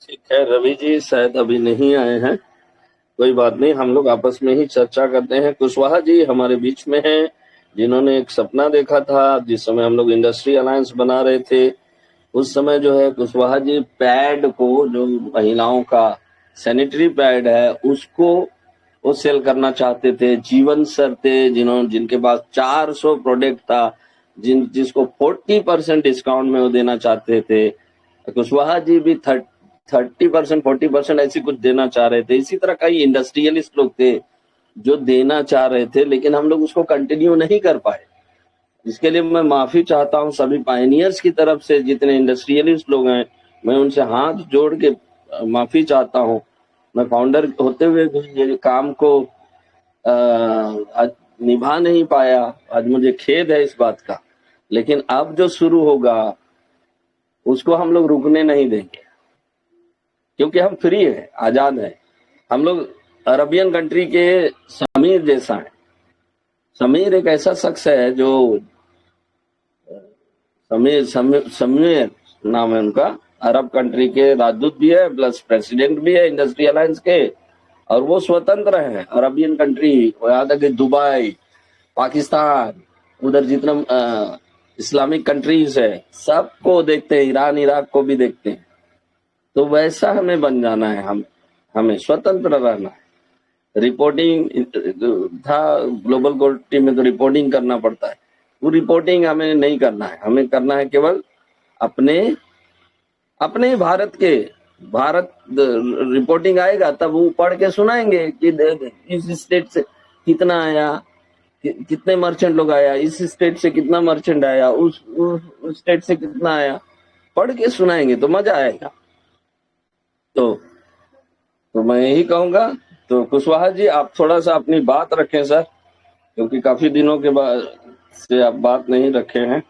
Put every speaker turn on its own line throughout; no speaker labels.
ठीक है, रवि जी शायद अभी नहीं आए हैं। कोई बात नहीं, हम लोग आपस में ही चर्चा करते हैं। कुशवाहा जी हमारे बीच में हैं, जिन्होंने एक सपना देखा था जिस समय हम लोग इंडस्ट्री अलायंस बना रहे थे। उस समय जो है कुशवाहा जी पैड को, जो महिलाओं का सैनिटरी पैड है, उसको वो सेल करना चाहते थे। जीवन सर थे जिनके पास 400 प्रोडक्ट था, जिसको 40% डिस्काउंट में वो देना चाहते थे। कुशवाहा जी भी 30% 40% ऐसी कुछ देना चाह रहे थे। इसी तरह कई इंडस्ट्रियलिस्ट लोग थे जो देना चाह रहे थे, लेकिन हम लोग उसको कंटिन्यू नहीं कर पाए। इसके लिए मैं माफी चाहता हूं सभी पायनियर्स की तरफ से। जितने इंडस्ट्रियलिस्ट लोग हैं, मैं उनसे हाथ जोड़ के माफी चाहता हूं। मैं फाउंडर होते हुए भी ये काम को आज निभा नहीं पाया। आज मुझे खेद है इस बात का, लेकिन अब जो शुरू होगा उसको हम लोग रुकने नहीं देंगे, क्योंकि हम फ्री हैं, आजाद हैं। हम लोग अरबियन कंट्री के समीर जैसा है। समीर एक ऐसा शख्स है जो समीर समीर समीर नाम है उनका। अरब कंट्री के राजदूत भी है, प्लस प्रेसिडेंट भी है इंडस्ट्री अलायंस के। और वो स्वतंत्र है। अरबियन कंट्री, यहाँ तक कि दुबई, पाकिस्तान, उधर जितना इस्लामिक कंट्रीज है, सबको देखते हैं। ईरान इराक को भी देखते हैं। तो वैसा हमें बन जाना है। हमें स्वतंत्र रहना है। रिपोर्टिंग था ग्लोबल कोर्ट में, तो रिपोर्टिंग करना पड़ता है। वो रिपोर्टिंग हमें नहीं करना है। हमें करना है केवल अपने अपने भारत रिपोर्टिंग आएगा तब वो पढ़ के सुनाएंगे कि इस स्टेट से कितना आया, कितने मर्चेंट लोग आया, इस स्टेट से कितना मर्चेंट आया, उस स्टेट से कितना आया। पढ़ के सुनाएंगे तो मजा आएगा। तो मैं यही कहूंगा। तो कुशवाहा जी आप थोड़ा सा अपनी बात रखें सर, क्योंकि काफी दिनों के बाद से आप बात नहीं रखे हैं।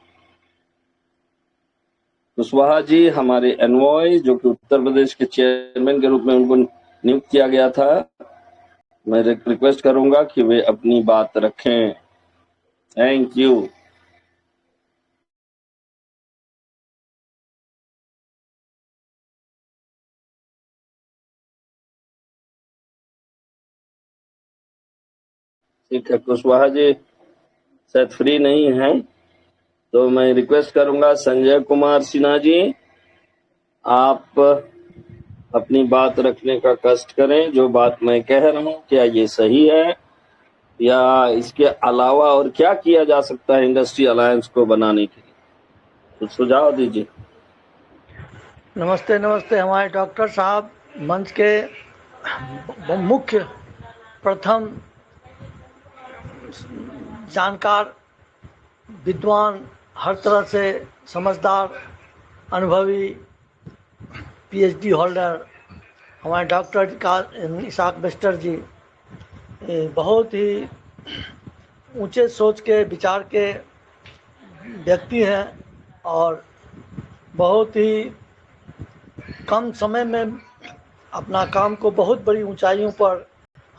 कुशवाहा जी हमारे एनवॉय, जो कि उत्तर प्रदेश के चेयरमैन के रूप में उनको नियुक्त किया गया था। मैं रिक्वेस्ट करूंगा कि वे अपनी बात रखें। Thank you. ठीक है, कुशवाहा जी शायद फ्री नहीं है, तो मैं रिक्वेस्ट करूंगा संजय कुमार सिन्हा जी, आप अपनी बात रखने का कष्ट करें। जो बात मैं कह रहा हूं, क्या ये सही है, या इसके अलावा और क्या किया जा सकता है इंडस्ट्री अलायंस को बनाने के लिए? कुछ सुझाव दीजिए।
नमस्ते नमस्ते। हमारे डॉक्टर साहब मंच के मुख्य प्रथम जानकार, विद्वान, हर तरह से समझदार, अनुभवी पीएचडी होल्डर हमारे डॉक्टर इसाक बेस्टर जी बहुत ही ऊंचे सोच के, विचार के व्यक्ति हैं और बहुत ही कम समय में अपना काम को बहुत बड़ी ऊंचाइयों पर,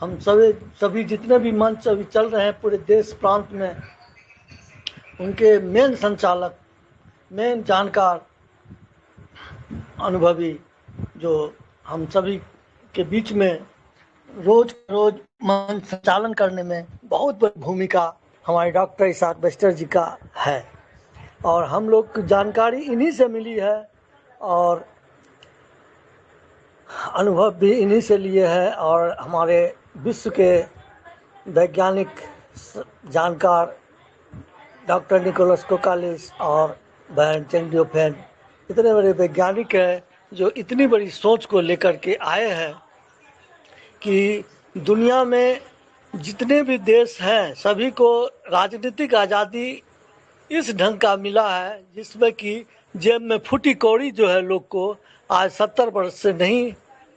हम सभी जितने भी मंच अभी चल रहे हैं पूरे देश प्रांत में, उनके मेन संचालक, मेन जानकार, अनुभवी, जो हम सभी के बीच में रोज मंच संचालन करने में बहुत बड़ी भूमिका हमारे डॉक्टर इसाक बेस्टर जी का है। और हम लोग की जानकारी इन्हीं से मिली है और अनुभव भी इन्हीं से लिए है। और हमारे विश्व के वैज्ञानिक जानकार डॉक्टर निकोलस कोकालिस और बहन चेंग डिओफेन इतने बड़े वैज्ञानिक हैं जो इतनी बड़ी सोच को लेकर के आए हैं कि दुनिया में जितने भी देश हैं सभी को राजनीतिक आज़ादी इस ढंग का मिला है जिसमें कि जेब में फूटी कौड़ी जो है लोग को आज 70 वर्ष से नहीं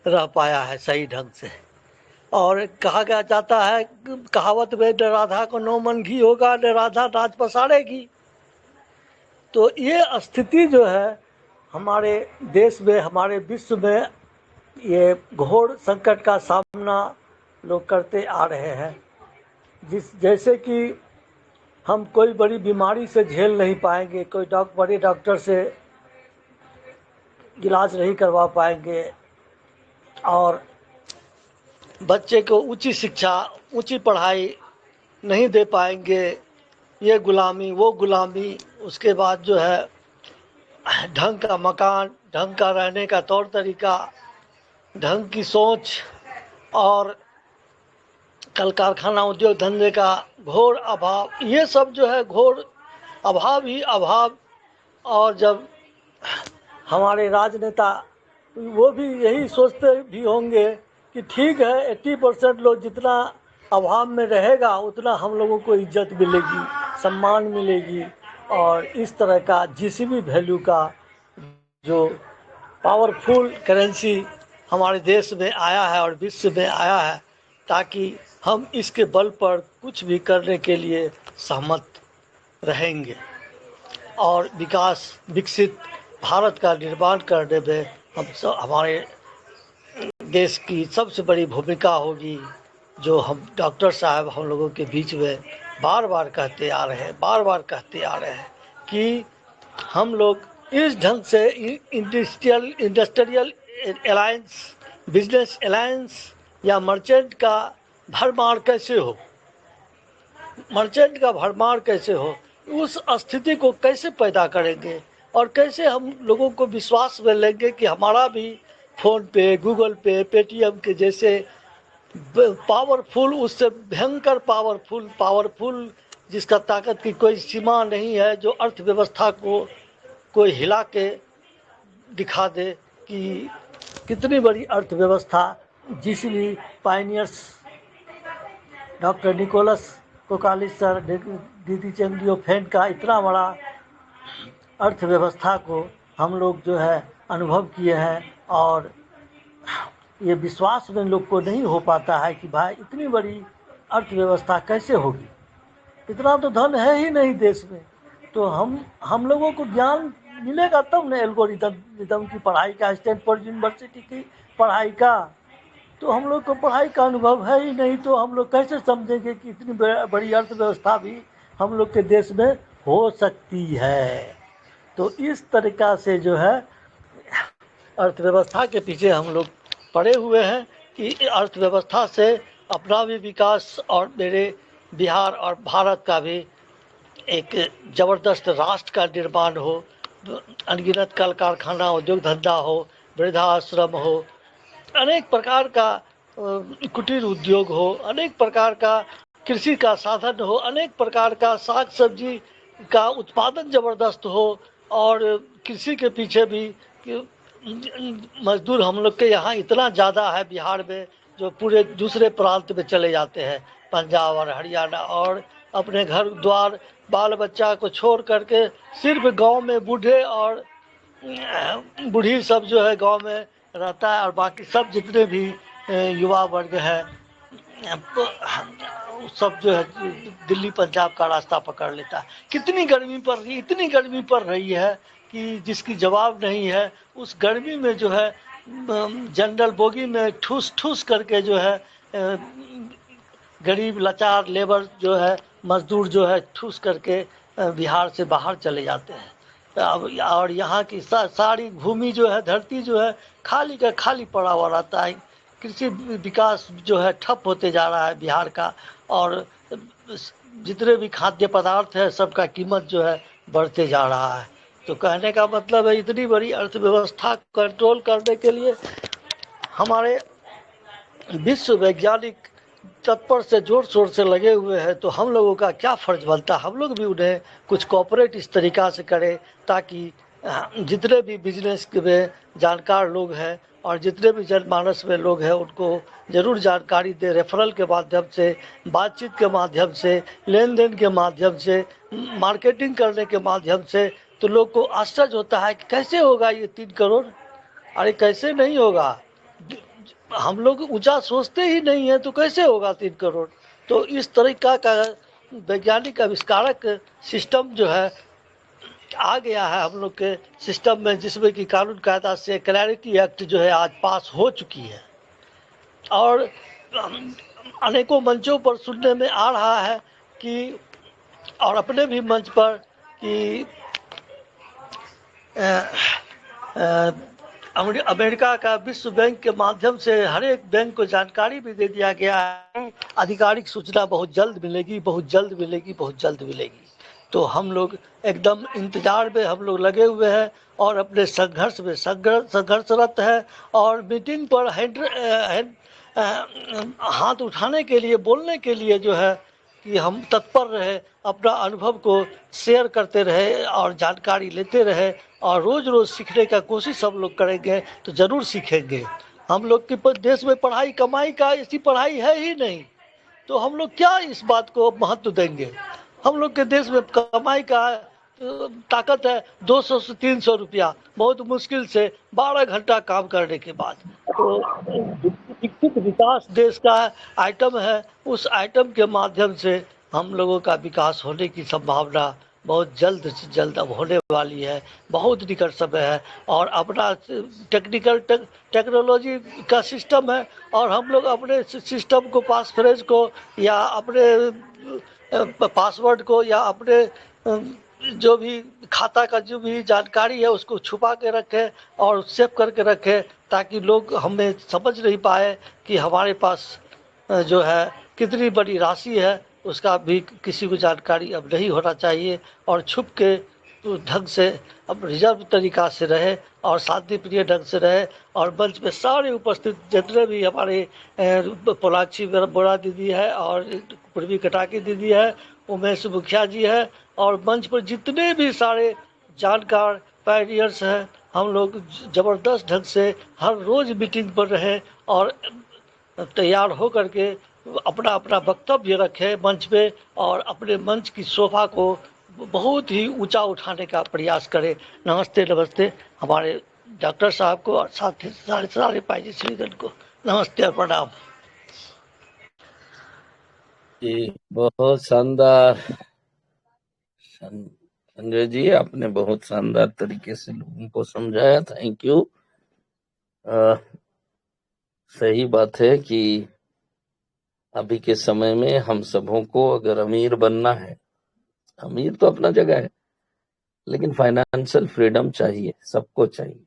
रह पाया है सही ढंग से। और कहा गया जाता है, कहावत में, न राधा को 9 मन घी होगा, न राधा राज पसारेगी। तो ये स्थिति जो है हमारे देश में, हमारे विश्व में, ये घोर संकट का सामना लोग करते आ रहे हैं। जैसे कि हम कोई बड़ी बीमारी से झेल नहीं पाएंगे, कोई बड़े डॉक्टर से इलाज नहीं करवा पाएंगे, और बच्चे को ऊंची शिक्षा, ऊंची पढ़ाई नहीं दे पाएंगे, ये गुलामी वो गुलामी। उसके बाद जो है ढंग का मकान, ढंग का रहने का तौर तरीका, ढंग की सोच और कल कारखाना उद्योग धंधे का घोर अभाव, ये सब जो है घोर अभाव ही अभाव। और जब हमारे राजनेता वो भी यही सोचते भी होंगे कि ठीक है 80% लोग जितना अभाव में रहेगा उतना हम लोगों को इज्जत मिलेगी, सम्मान मिलेगी, और इस तरह का जीसीबी वैल्यू का जो पावरफुल करेंसी हमारे देश में आया है और विश्व में आया है, ताकि हम इसके बल पर कुछ भी करने के लिए सहमत रहेंगे और विकसित भारत का निर्माण करने में हम सब, हमारे देश की सबसे बड़ी भूमिका होगी, जो हम डॉक्टर साहब हम लोगों के बीच में बार बार कहते आ रहे हैं कि हम लोग इस ढंग से इंडस्ट्रियल अलायंस, बिजनेस अलायंस या मर्चेंट का भरमार कैसे हो, उस स्थिति को कैसे पैदा करेंगे और कैसे हम लोगों को विश्वास में लेंगे कि हमारा भी फ़ोन पे, गूगल पे, पेटीएम के जैसे पावरफुल, उससे भयंकर पावरफुल जिसका ताकत की कोई सीमा नहीं है, जो अर्थव्यवस्था को कोई हिला के दिखा दे कि कितनी बड़ी अर्थव्यवस्था, जिसमें पायनियर्स डॉक्टर निकोलस कोकालिस सर, दीदी चंगियो फेन का इतना बड़ा अर्थव्यवस्था को हम लोग जो है अनुभव किए हैं। और ये विश्वास में लोग को नहीं हो पाता है कि भाई इतनी बड़ी अर्थव्यवस्था कैसे होगी, इतना तो धन है ही नहीं देश में। तो हम लोगों को ज्ञान मिलेगा तब न एल्गोरिदम की पढ़ाई का, स्टैनफोर्ड यूनिवर्सिटी की पढ़ाई का। तो हम लोग को पढ़ाई का अनुभव है ही नहीं, तो हम लोग कैसे समझेंगे कि इतनी बड़ी अर्थव्यवस्था भी हम लोग के देश में हो सकती है। तो इस तरीक़ा से जो है अर्थव्यवस्था के पीछे हम लोग पड़े हुए हैं कि अर्थव्यवस्था से अपना भी विकास और मेरे बिहार और भारत का भी एक ज़बरदस्त राष्ट्र का निर्माण हो, अनगिनत कल कारखाना, उद्योग धंधा हो, वृद्धाश्रम हो, अनेक प्रकार का कुटीर उद्योग हो, अनेक प्रकार का कृषि का साधन हो, अनेक प्रकार का साग सब्जी का उत्पादन ज़बरदस्त हो। और कृषि के पीछे भी मजदूर हम लोग के यहाँ इतना ज़्यादा है बिहार में, जो पूरे दूसरे प्रांत में चले जाते हैं, पंजाब और हरियाणा, और अपने घर द्वार बाल बच्चा को छोड़ करके सिर्फ गांव में बूढ़े और बूढ़ी सब जो है गांव में रहता है, और बाकी सब जितने भी युवा वर्ग है सब जो है दिल्ली पंजाब का रास्ता पकड़ लेता है। इतनी गर्मी पड़ रही है कि जिसकी जवाब नहीं है। उस गर्मी में जो है जनरल बोगी में ठूस करके जो है गरीब लाचार लेबर जो है, मजदूर जो है, ठूस करके बिहार से बाहर चले जाते हैं। और यहाँ की सारी भूमि जो है, धरती जो है, खाली का खाली पड़ा हुआ रहता है। कृषि विकास जो है ठप होते जा रहा है बिहार का, और जितने भी खाद्य पदार्थ है सबका कीमत जो है बढ़ते जा रहा है। तो कहने का मतलब है इतनी बड़ी अर्थव्यवस्था कंट्रोल करने के लिए हमारे विश्व वैज्ञानिक तत्पर से जोर शोर से लगे हुए हैं। तो हम लोगों का क्या फ़र्ज बनता है, हम लोग भी उन्हें कुछ कोऑपरेट इस तरीक़ा से करें ताकि जितने भी बिजनेस में जानकार लोग हैं और जितने भी जनमानस में लोग हैं उनको ज़रूर जानकारी दें, रेफरल के माध्यम से, बातचीत के माध्यम से, लेन देन के माध्यम से, मार्केटिंग करने के माध्यम से। तो लोग को आश्चर्य होता है कि कैसे होगा ये 3 करोड़, अरे कैसे नहीं होगा, हम लोग ऊंचा सोचते ही नहीं है तो कैसे होगा 3 करोड़। तो इस तरीका का वैज्ञानिक आविष्कारक सिस्टम जो है आ गया है हम लोग के सिस्टम में, जिसमें कि कानून कायदा से क्लैरिटी एक्ट जो है आज पास हो चुकी है। और अनेकों मंचों पर सुनने में आ रहा है कि, और अपने भी मंच पर कि अमेरिका का विश्व बैंक के माध्यम से हर एक बैंक को जानकारी भी दे दिया गया है। आधिकारिक सूचना बहुत जल्द मिलेगी, बहुत जल्द मिलेगी, बहुत जल्द मिलेगी। तो हम लोग एकदम इंतजार में हम लोग लगे हुए हैं और अपने संघर्ष में संघर्षरत है। और मीटिंग पर हाथ उठाने के लिए, बोलने के लिए जो है कि हम तत्पर रहे, अपना अनुभव को शेयर करते रहे और जानकारी लेते रहे और रोज रोज सीखने का कोशिश हम लोग करेंगे तो ज़रूर सीखेंगे। हम लोग के देश में पढ़ाई कमाई का ऐसी पढ़ाई है ही नहीं, तो हम लोग क्या इस बात को महत्व देंगे। हम लोग के देश में कमाई का ताकत है 200 से 300 रुपया, बहुत मुश्किल से 12 घंटा काम करने के बाद। तो विकसित विकास देश का आइटम है, उस आइटम के माध्यम से हम लोगों का विकास होने की संभावना बहुत जल्द से जल्द अब होने वाली है, बहुत निकट समय है। और अपना टेक्नोलॉजी का सिस्टम है और हम लोग अपने सिस्टम को, पास फ्रेज को या अपने पासवर्ड को या अपने जो भी खाता का जो भी जानकारी है उसको छुपा के रखें और सेव करके रखें, ताकि लोग हमें समझ नहीं पाए कि हमारे पास जो है कितनी बड़ी राशि है, उसका भी किसी को जानकारी अब नहीं होना चाहिए। और छुप के ढंग से अब रिजर्व तरीका से रहे और शांति प्रिय ढंग से रहे। और मंच में सारे उपस्थित जितने भी हमारे पोलाक्षी बोरा दीदी है और पूर्वी कटाकी दीदी है, उमेश मुखिया जी है, और मंच पर जितने भी सारे जानकार पायनियर्स हैं, हम लोग ज़बरदस्त ढंग से हर रोज़ मीटिंग पर रहें और तैयार हो करके अपना अपना वक्तव्य रखें मंच पे और अपने मंच की शोभा को बहुत ही ऊंचा उठाने का प्रयास करें। नमस्ते नमस्ते हमारे डॉक्टर साहब को और साथ ही सारे पायजी श्रीगण को नमस्ते और प्रणाम।
जी बहुत शानदार संजय जी, आपने बहुत शानदार तरीके से लोगों को समझाया, थैंक यू। सही बात है कि अभी के समय में हम सबों को अगर अमीर बनना है, अमीर तो अपना जगह है, लेकिन फाइनेंशियल फ्रीडम चाहिए, सबको चाहिए।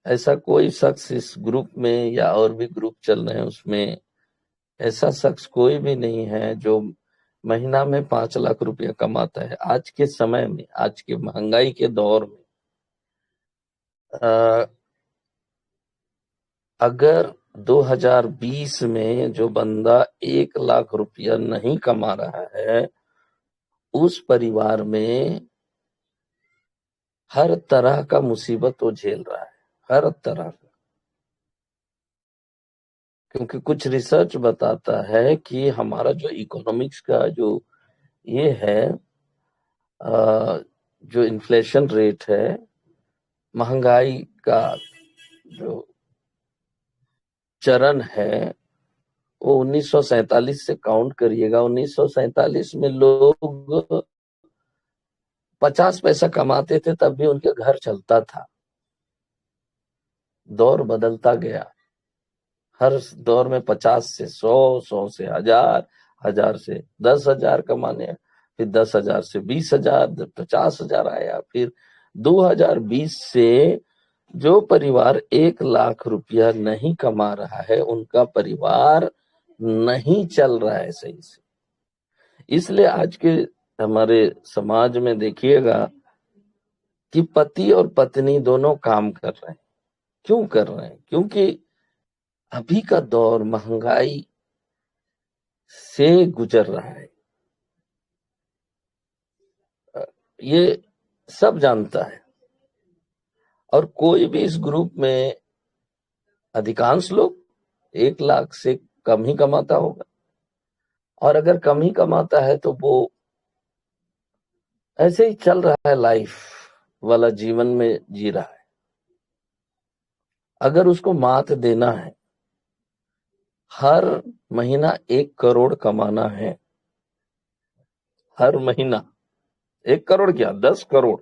ऐसा कोई शख्स इस ग्रुप में या और भी ग्रुप चल रहे हैं उसमें ऐसा शख्स कोई भी नहीं है जो महीना में 5 लाख रुपया कमाता है। आज के समय में, आज के महंगाई के दौर में अगर 2020 में जो बंदा 1 लाख रुपया नहीं कमा रहा है, उस परिवार में हर तरह का मुसीबत वो झेल रहा है, हर तरह का। क्योंकि कुछ रिसर्च बताता है कि हमारा जो इकोनॉमिक्स का जो ये है, जो इन्फ्लेशन रेट है, महंगाई का जो चरण है, वो 1947 से काउंट करिएगा। 1947 में लोग 50 पैसा कमाते थे, तब भी उनके घर चलता था। दौर बदलता गया, हर दौर में 50 से 100, 100 से 1000, 1000 से 10,000 कमाने, फिर 10,000 से 20,000, 50,000 आया। फिर 2020 से जो परिवार 1 लाख रुपया नहीं कमा रहा है, उनका परिवार नहीं चल रहा है सही से। इसलिए आज के हमारे समाज में देखिएगा कि पति और पत्नी दोनों काम कर रहे हैं। क्यों कर रहे हैं? क्योंकि अभी का दौर महंगाई से गुजर रहा है, ये सब जानता है। और कोई भी इस ग्रुप में, अधिकांश लोग 1 लाख से कम ही कमाता होगा, और अगर कम ही कमाता है तो वो ऐसे ही चल रहा है, लाइफ वाला जीवन में जी रहा है। अगर उसको मात देना है, हर महीना 1 करोड़ कमाना है, हर महीना 1 करोड़ क्या 10 करोड़,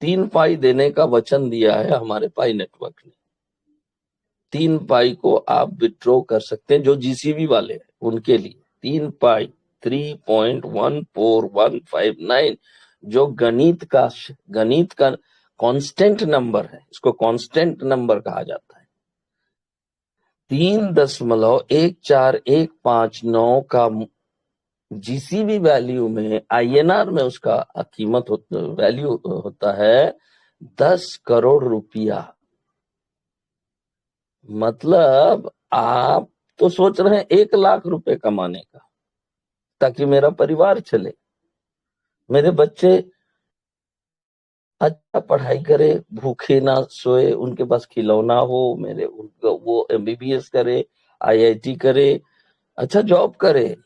3 पाई देने का वचन दिया है हमारे पाई नेटवर्क ने। 3 पाई को आप विड्रॉ कर सकते हैं, जो जीसीबी वाले हैं उनके लिए 3 पाई 3.14159, जो गणित का कांस्टेंट नंबर है, इसको कांस्टेंट नंबर कहा जाता है। 3.1415 का जीसीबी वैल्यू में, आईएनआर में उसका कीमत वैल्यू होता है 10 करोड़ रुपया। मतलब आप तो सोच रहे हैं 1 लाख रुपए कमाने का, ताकि मेरा परिवार चले, मेरे बच्चे अच्छा पढ़ाई करे, भूखे ना सोए, उनके पास खिलौना हो, मेरे उनको वो एमबीबीएस करे, आईआईटी करे, अच्छा जॉब करे,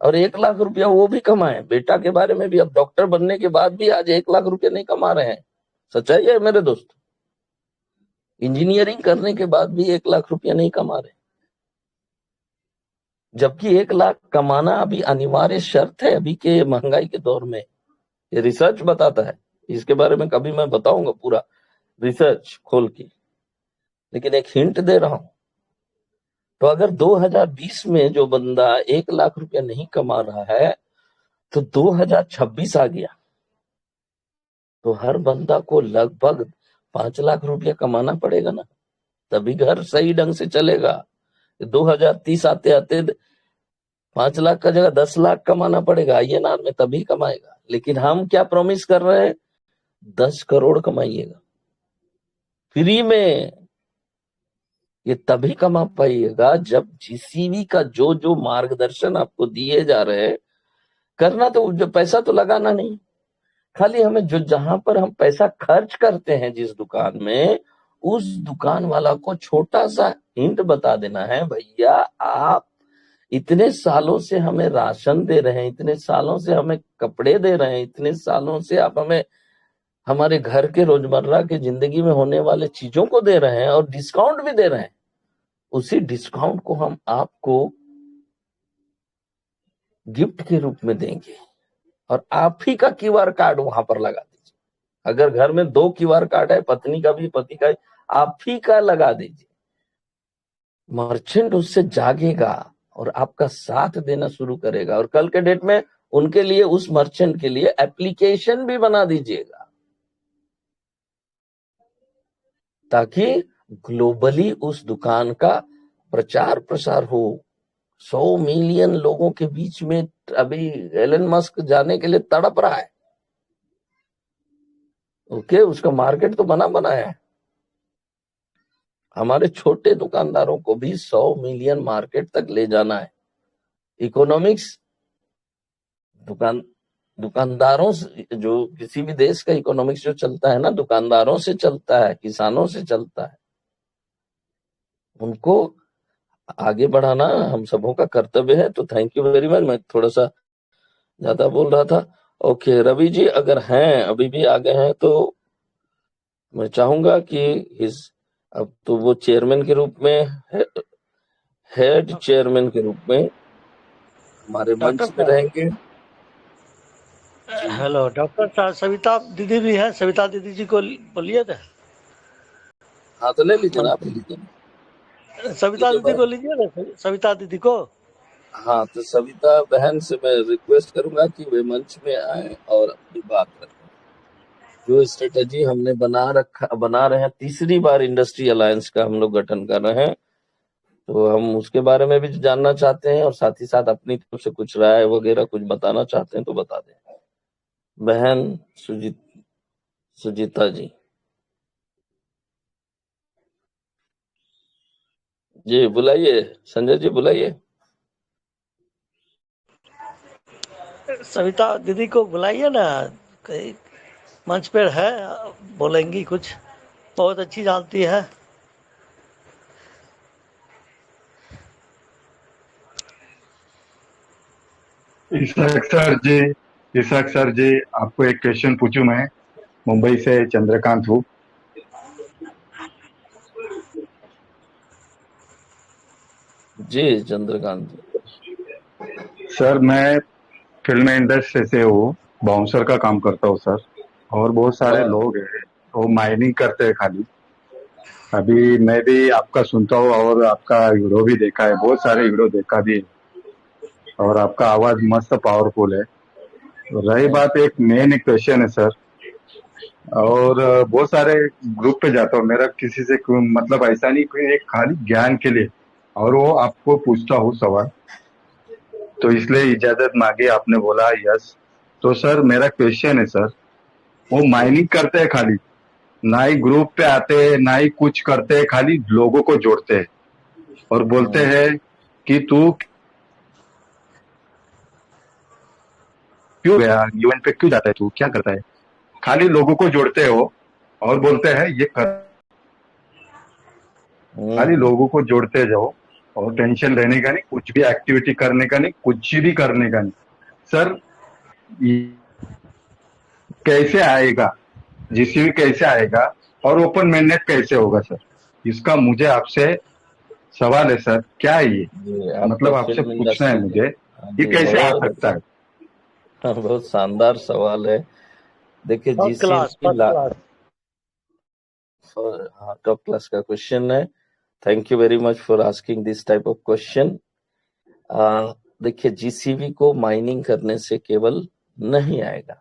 और 1 लाख रुपया वो भी कमाए। बेटा के बारे में भी, अब डॉक्टर बनने के बाद भी आज 1 लाख रुपया नहीं कमा रहे हैं। सच्चाई है मेरे दोस्त, इंजीनियरिंग करने के बाद भी 1 लाख रुपया नहीं कमा रहे, जबकि 1 लाख कमाना अभी अनिवार्य शर्त है अभी के महंगाई के दौर में। ये रिसर्च बताता है, इसके बारे में कभी मैं बताऊंगा पूरा रिसर्च खोल के, लेकिन एक हिंट दे रहा हूं। तो अगर 2020 में जो बंदा 1 लाख रुपया नहीं कमा रहा है, तो 2026 आ गया तो हर बंदा को लगभग 5 लाख रुपया कमाना पड़ेगा ना, तभी घर सही ढंग से चलेगा। 2030 आते आते 5 लाख का जगह 10 लाख कमाना पड़ेगा आईएनआर में, तभी कमाएगा। लेकिन हम क्या प्रॉमिस कर रहे हैं, 10 करोड़ कमाइएगा फ्री में। ये तभी कमा पाइएगा जब जीसीबी का जो जो मार्गदर्शन आपको दिए जा रहे हैं, करना तो जो पैसा तो लगाना नहीं, खाली हमें जो जहां पर हम पैसा खर्च करते हैं जिस दुकान में, उस दुकान वाला को छोटा सा हिंट बता देना है, भैया आप इतने सालों से हमें राशन दे रहे हैं, इतने सालों से हमें कपड़े दे रहे हैं, इतने सालों से आप हमें हमारे घर के रोजमर्रा के जिंदगी में होने वाले चीजों को दे रहे हैं और डिस्काउंट भी दे रहे हैं। उसी डिस्काउंट को हम आपको गिफ्ट के रूप में देंगे और आप ही का क्यूआर कार्ड वहां पर लगा दीजिए। अगर घर में 2 क्यूआर कार्ड है, पत्नी का भी पति का भी, आप ही का लगा दीजिए। मर्चेंट उससे जागेगा और आपका साथ देना शुरू करेगा, और कल के डेट में उनके लिए, उस मर्चेंट के लिए एप्लीकेशन भी बना दीजिएगा, ताकि ग्लोबली उस दुकान का प्रचार प्रसार हो। 100 मिलियन लोगों के बीच में अभी एलन मस्क जाने के लिए तड़प रहा है। ओके, उसका मार्केट तो बना है। हमारे छोटे दुकानदारों को भी 100 मिलियन मार्केट तक ले जाना है। इकोनॉमिक्स दुकानदारों से, जो किसी भी देश का इकोनॉमिक्स जो चलता है ना, दुकानदारों से चलता है, किसानों से चलता है। उनको आगे बढ़ाना हम सबों का कर्तव्य है। तो थैंक यू वेरी मच, मैं थोड़ा सा ज्यादा बोल रहा था। ओके रवि जी अगर हैं, अभी भी आ गए हैं, तो मैं चाहूंगा कि अब तो वो चेयरमैन के रूप में, हेड चेयरमैन के रूप में हमारे मंच पे रहेंगे।
हेलो डॉक्टर साहब, सविता दीदी भी है, सविता दीदी जी को बोलिए थे।
हाँ तो ले लीजिए ना, आप लीजिए,
सविता दीदी को लीजिए ना, सविता दीदी को।
हाँ तो सविता बहन से मैं रिक्वेस्ट करूंगा कि वे मंच में आए और अपनी बात रखें। जो स्ट्रेटेजी हमने बना रहे हैं, तीसरी बार इंडस्ट्री अलायंस का हम लोग गठन कर रहे हैं, तो हम उसके बारे में भी जानना चाहते हैं और साथ ही साथ अपनी तरफ से कुछ राय वगैरह कुछ बताना चाहते हैं तो बता दें। बहन सुजीता जी बुलाइए, संजय जी बुलाइए।
सविता दीदी को बुलाइए ना, कहीं मंच पर है, बोलेंगी कुछ, बहुत अच्छी जानती है।
इसाक सर जी, आपको एक क्वेश्चन पूछूं मैं? मुंबई से चंद्रकांत हूँ।
जी चंद्रकांत
सर मैं फिल्म इंडस्ट्री से हूँ, बाउंसर का काम करता हूँ सर। और बहुत सारे लोग हैं वो माइनिंग करते हैं खाली। अभी मैं भी आपका सुनता हूँ और आपका वीडियो भी देखा है, बहुत सारे वीडियो देखा भी है, और आपका आवाज मस्त पावरफुल है। रही बात, एक मेन क्वेश्चन है सर और बहुत सारे ग्रुप पे जाता हूँ, मेरा किसी से मतलब ऐसा नहीं कोई, एक खाली ज्ञान के लिए, और वो आपको पूछता हूँ सवाल, तो इसलिए इजाजत मांगी, आपने बोला यस। तो सर मेरा क्वेश्चन है सर, वो माइनिंग करते हैं खाली, ना ही ग्रुप पे आते हैं, ना ही कुछ करते हैं, खाली लोगों को जोड़ते हैं और बोलते हैं कि तू क्यों गया यूएन पे, क्यों जाता है, तू क्या करता है, खाली लोगों को जोड़ते हो और बोलते हैं ये कर, खाली लोगों को जोड़ते जाओ और टेंशन लेने का नहीं, कुछ भी एक्टिविटी करने का नहीं, कुछ भी करने का नहीं। सर ये कैसे आएगा, जीसीबी कैसे आएगा और ओपन मेननेट कैसे होगा सर, इसका मुझे आपसे सवाल है सर, क्या है ये,
जी, आप
मतलब
तो
आपसे
फिल्म
पूछना है
इंडस्ट्री के,
मुझे,
हाँ
ये
जी,
कैसे आ
बहुत
सकता है।
बहुत शानदार सवाल है। देखिए
first class,
GCB
first class.
हाँ, टॉप क्लास का क्वेश्चन है। Thank you very much for asking this type of question. देखिए जीसीबी को माइनिंग करने से केवल नहीं आएगा,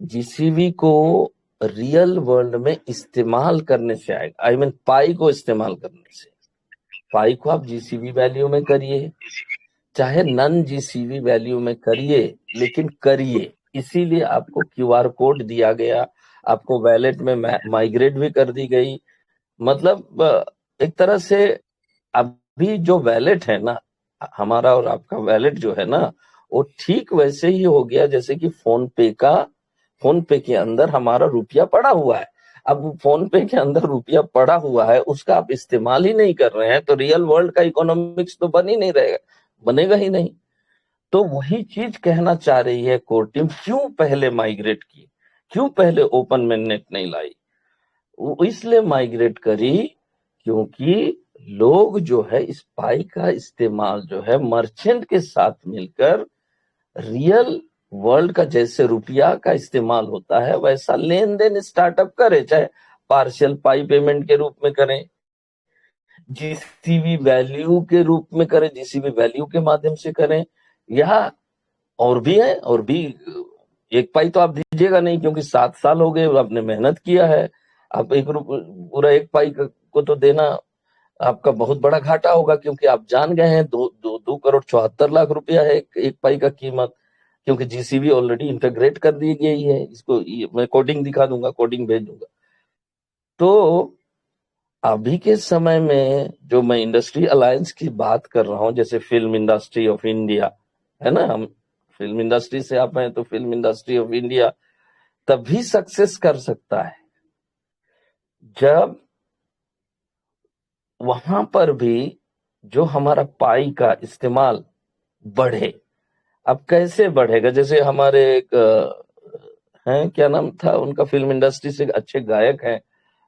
जीसीबी को रियल वर्ल्ड में इस्तेमाल करने से आएगा। आई मीन पाई को इस्तेमाल करने से। पाई को आप जीसीबी वैल्यू में करिए, चाहे नन जीसीबी वैल्यू में करिए, लेकिन करिए। इसीलिए आपको क्यूआर कोड दिया गया, आपको वैलेट में माइग्रेट भी कर दी गई। मतलब एक तरह से अभी जो वैलेट है ना, हमारा और आपका वैलेट जो है ना, वो ठीक वैसे ही हो गया जैसे कि फोन पे के अंदर हमारा रुपया पड़ा हुआ है। अब फोन पे के अंदर रुपया पड़ा हुआ है, उसका आप इस्तेमाल ही नहीं कर रहे हैं, तो रियल वर्ल्ड का इकोनॉमिक्स तो बन ही नहीं रहेगा, बनेगा ही नहीं। तो वही चीज कहना चाह रही है कोर टीम, क्यों पहले माइग्रेट की, क्यों पहले ओपन मेननेट नहीं लाई। वो इसलिए माइग्रेट करी क्योंकि लोग जो है इस पाई का इस्तेमाल जो है मर्चेंट के साथ मिलकर रियल वर्ल्ड का जैसे रुपया का इस्तेमाल होता है वैसा लेन देन स्टार्टअप करे, चाहे पार्शियल पाई पेमेंट के रूप में करें, जीसीबी वैल्यू के रूप में करें, जीसीबी वैल्यू के माध्यम से करें, या और भी है, और भी। एक पाई तो आप दीजिएगा नहीं, क्योंकि 7 साल हो गए, आपने मेहनत किया है। आप पूरा एक पाई को तो देना आपका बहुत बड़ा घाटा होगा, क्योंकि आप जान गए हैं 2 करोड़ 74 लाख रुपया है एक पाई का कीमत, क्योंकि जीसीबी ऑलरेडी इंटीग्रेट कर दी गई है। इसको मैं कोडिंग दिखा दूंगा, कोडिंग भेज दूंगा। तो अभी के समय में जो मैं इंडस्ट्री अलायंस की बात कर रहा हूं, जैसे फिल्म इंडस्ट्री ऑफ इंडिया है ना, हम फिल्म इंडस्ट्री से आप हैं, तो फिल्म इंडस्ट्री ऑफ इंडिया तभी सक्सेस कर सकता है जब वहां पर भी जो हमारा पाई का इस्तेमाल बढ़े। अब कैसे बढ़ेगा, जैसे हमारे एक हैं, क्या नाम था उनका, फिल्म इंडस्ट्री से अच्छे गायक हैं,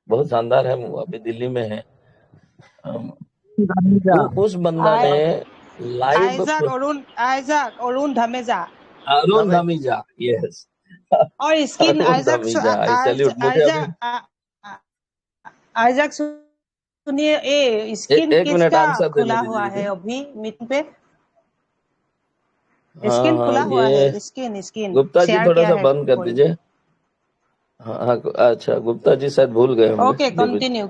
बहुत शानदार है, वो अभी दिल्ली में है। उस बंदा ने
I-
live
Isaac Arun Dhameja
Arun Dhamija, yes,
और स्किन
अरुण धमीजा, आई सैल्यूट। मुझे अभी
आइजक सुनिए, ए स्किन
एक मिनट
किसका
आंसर देने
खुला हुआ
दीजिए
है
मुझे।
अभी मीटिंग पे?
हाँ
स्किन
हाँ,
खुला हुआ है,
ये
स्किन
गुप्ता जी
शेयर
थोड़ा
किया
सा
है
बंद कर
कोई।
दीजिए। हाँ हाँ, अच्छा, गुप्ता जी शायद भूल गए होंगे,
ओके,
डेविड।
कंटिन्यू।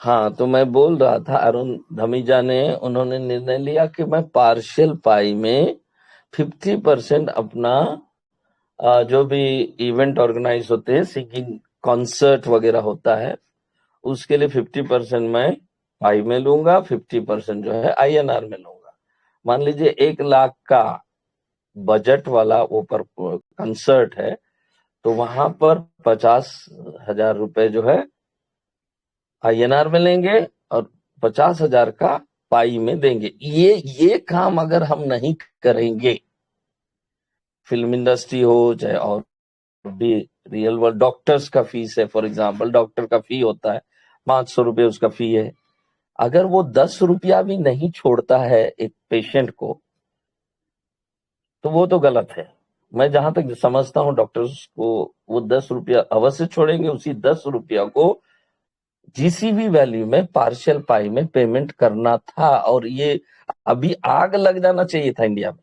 हाँ, तो मैं बोल रहा था, अरुण धमीजा ने, उन्होंने निर्णय लिया कि मैं पार्शियल पाई में 50% अपना जो भी इवेंट ऑर्गेनाइज होते हैं, सिंगिंग कॉन्सर्ट वगैरह होता है, उसके लिए 50% मैं पाई में लूंगा, 50% जो है आईएनआर में लूंगा। मान लीजिए 1 लाख का बजट वाला वो पर कंसर्ट है, तो वहां पर 50,000 रुपए जो है आईएनआर में लेंगे और 50,000 का पाई में देंगे। ये काम अगर हम नहीं करेंगे, फिल्म इंडस्ट्री हो चाहे और भी रियल वर्ल्ड, डॉक्टर्स का फीस है, फॉर एग्जांपल डॉक्टर का फी होता है 500 रुपए, उसका फी है। अगर वो 10 रुपया भी नहीं छोड़ता है एक पेशेंट को, तो वो तो गलत है। मैं जहां तक समझता हूं डॉक्टर्स को वो 10 रुपया अवश्य छोड़ेंगे, उसी 10 रुपया को जीसीबी वैल्यू में पार्शियल पाई में पेमेंट करना था, और ये अभी आग लग जाना चाहिए था इंडिया में।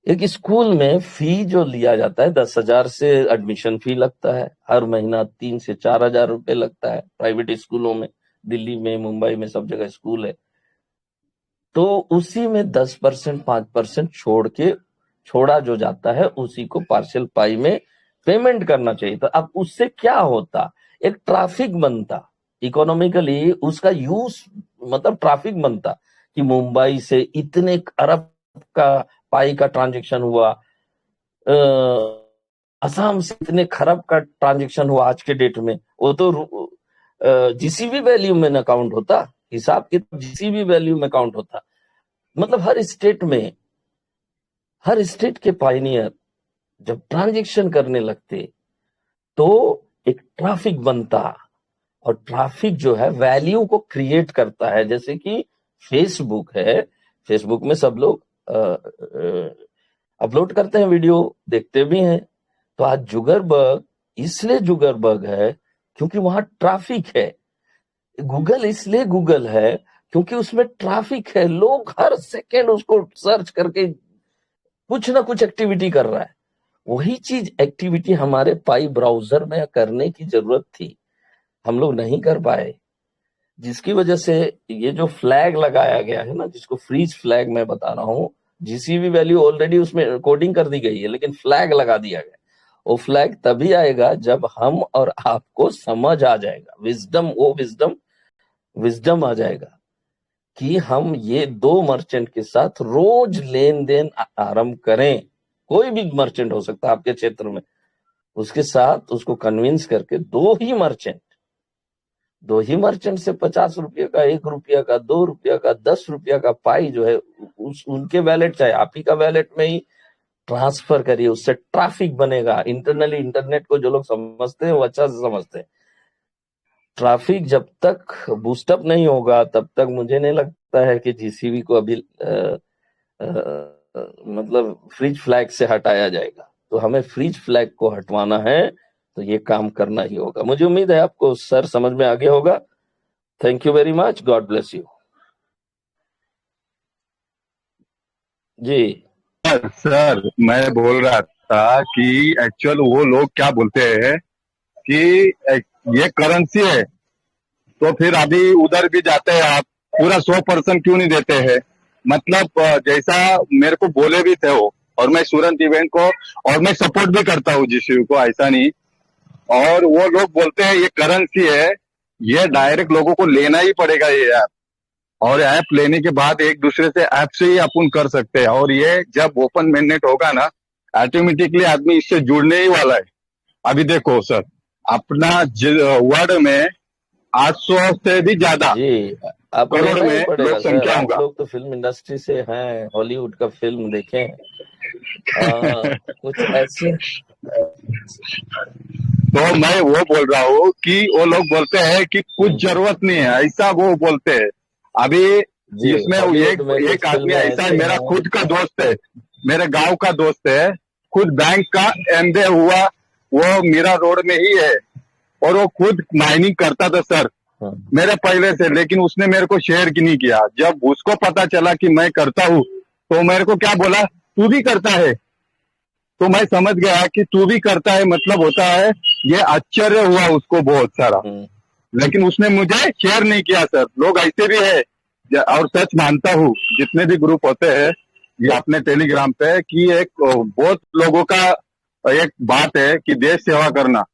एक स्कूल में फी जो लिया जाता है 10,000 से एडमिशन फी लगता है, हर महीना 3 से 4,000 रुपए लगता है प्राइवेट स्कूलों में। दिल्ली में, मुंबई में सब जगह स्कूल है। तो उसी में 10%, 5% छोड़ा जो जाता है उसी को पार्शियल पाई में पेमेंट करना चाहिए था। अब उससे क्या होता, एक ट्रैफिक बनता, इकोनॉमिकली उसका यूज मतलब ट्रैफिक बनता कि मुंबई से इतने अरब का पाई का ट्रांजैक्शन हुआ, असम से इतने खरब का ट्रांजैक्शन हुआ आज के डेट में। वो तो जीसीबी वैल्यू में न काउंट होता, हिसाब किताब जीसीबी वैल्यू में काउंट होता। मतलब हर स्टेट के पायनियर जब ट्रांजैक्शन करने लगते तो एक ट्रैफिक बनता, और ट्रैफिक जो है वैल्यू को क्रिएट करता है। जैसे कि फेसबुक है, फेसबुक में सब लोग अपलोड करते हैं, वीडियो देखते भी हैं। तो आज जुगरबर्ग इसलिए जुगरबर्ग है क्योंकि वहां ट्रैफिक है। गूगल इसलिए गूगल है क्योंकि उसमें ट्रैफिक है, लोग हर सेकेंड उसको सर्च करके कुछ ना कुछ एक्टिविटी कर रहा है। वही चीज एक्टिविटी हमारे पाई ब्राउजर में करने की जरूरत थी, हम लोग नहीं कर पाए, जिसकी वजह से ये जो फ्लैग लगाया गया है ना, जिसको फ्रीज फ्लैग मैं बता रहा हूँ, जीसीबी वैल्यू ऑलरेडी उसमें कोडिंग कर दी गई है, लेकिन फ्लैग लगा दिया गया। वो फ्लैग तभी आएगा जब हम और आपको समझ आ जाएगा, विजडम आ जाएगा कि हम ये 2 मर्चेंट के साथ रोज लेन देन आरंभ करें। कोई भी मर्चेंट हो सकता है आपके क्षेत्र में, उसके साथ उसको कन्विंस करके दो ही मर्चेंट से 50 रुपये का, 1 रुपया का, 2 रुपया का, 10 रुपया का पाई जो है उनके वैलेट, चाहे आप ही का वैलेट में ही ट्रांसफर करिए। उससे ट्रैफिक बनेगा। इंटरनली इंटरनेट को जो लोग समझते हैं वो अच्छा से समझते हैं। ट्रैफिक जब तक बूस्टअप नहीं होगा तब तक मुझे नहीं लगता है कि जीसीबी को अभी मतलब फ्रीज फ्लैग से हटाया जाएगा। तो हमें फ्रीज फ्लैग को हटवाना है, तो ये काम करना ही होगा। मुझे उम्मीद है आपको सर समझ में आगे होगा। Thank you very much, God bless you. जी
सर मैं बोल रहा था कि एक्चुअल वो लोग क्या बोलते हैं कि ये करेंसी है, तो फिर अभी उधर भी जाते हैं आप, पूरा 100% क्यों नहीं देते हैं? मतलब जैसा मेरे को बोले भी थे वो, और मैं सूरत इवेंट को और मैं सपोर्ट भी करता हूँ जीसीयू को, ऐसा नहीं। और वो लोग बोलते हैं ये करेंसी है, ये डायरेक्ट लोगों को लेना ही पड़ेगा ये ऐप, और ऐप लेने के बाद एक दूसरे से ऐप से ही अपन कर सकते हैं। और ये जब ओपन मेननेट होगा ना, ऑटोमेटिकली आदमी इससे जुड़ने ही वाला है। अभी देखो सर, अपना वर्ल्ड में 800 से भी ज्यादा
जी, आप
करोड़
लेना ही
में
पड़ेगा
लोक
सर।
संख्या
आप
होगा।
लोग तो फिल्म इंडस्ट्री से हैं, हॉलीवुड का फिल्म देखे हैं। कुछ ऐसे
तो मैं वो बोल रहा हूँ कि वो लोग बोलते हैं कि कुछ जरूरत नहीं है, ऐसा वो बोलते हैं। अभी
जी,
इसमें
हॉलीवुड में
एक
कुछ
आदमी
फिल्में
ऐसा है,
ऐसे
मेरा
हैं।
खुद का दोस्त है, मेरे गांव का दोस्त है, खुद बैंक का एमबीए हुआ, वो मीरा रोड में ही है, और वो खुद माइनिंग करता था सर मेरे पहले से, लेकिन उसने मेरे को शेयर नहीं किया। जब उसको पता चला कि मैं करता हूँ तो मेरे को क्या बोला, तू भी करता है? तो मैं समझ गया कि तू भी करता है मतलब होता है, ये आश्चर्य हुआ उसको बहुत सारा। लेकिन उसने मुझे शेयर नहीं किया सर। लोग ऐसे भी है, और सच मानता हूँ जितने भी ग्रुप होते हैं ये अपने टेलीग्राम पे, कि एक बहुत लोगों का एक बात है कि देश सेवा करना,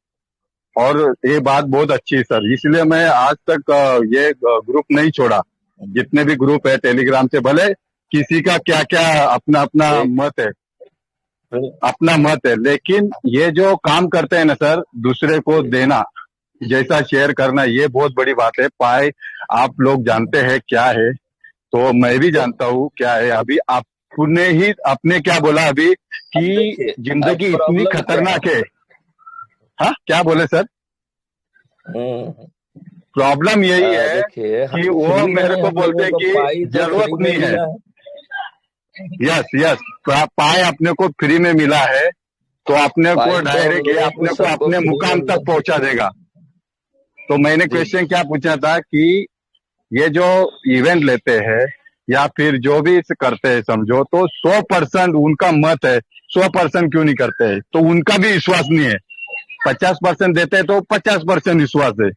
और ये बात बहुत अच्छी है सर। इसलिए मैं आज तक ये ग्रुप नहीं छोड़ा। जितने भी ग्रुप है टेलीग्राम से, भले किसी का क्या क्या अपना अपना मत है, लेकिन ये जो काम करते हैं ना सर, दूसरे को देना, जैसा शेयर करना, ये बहुत बड़ी बात है। पाए आप लोग जानते हैं क्या है, तो मैं भी जानता हूँ क्या है। अभी आपने ही अपने क्या बोला अभी कि जिंदगी इतनी खतरनाक है। हाँ, क्या बोले सर? प्रॉब्लम यही है कि वो मेरे को बोलते हैं कि जरूरत नहीं है। यस, पाए अपने को फ्री में मिला है, तो अपने को डायरेक्ट ये अपने को अपने मुकाम तक पहुंचा देगा। तो मैंने क्वेश्चन क्या पूछा था कि ये जो इवेंट लेते हैं, या फिर जो भी करते हैं समझो, तो 100% उनका मत है, 100% क्यों नहीं करते हैं? तो उनका भी विश्वास नहीं है। 50% देते हैं तो 50% विश्वास है।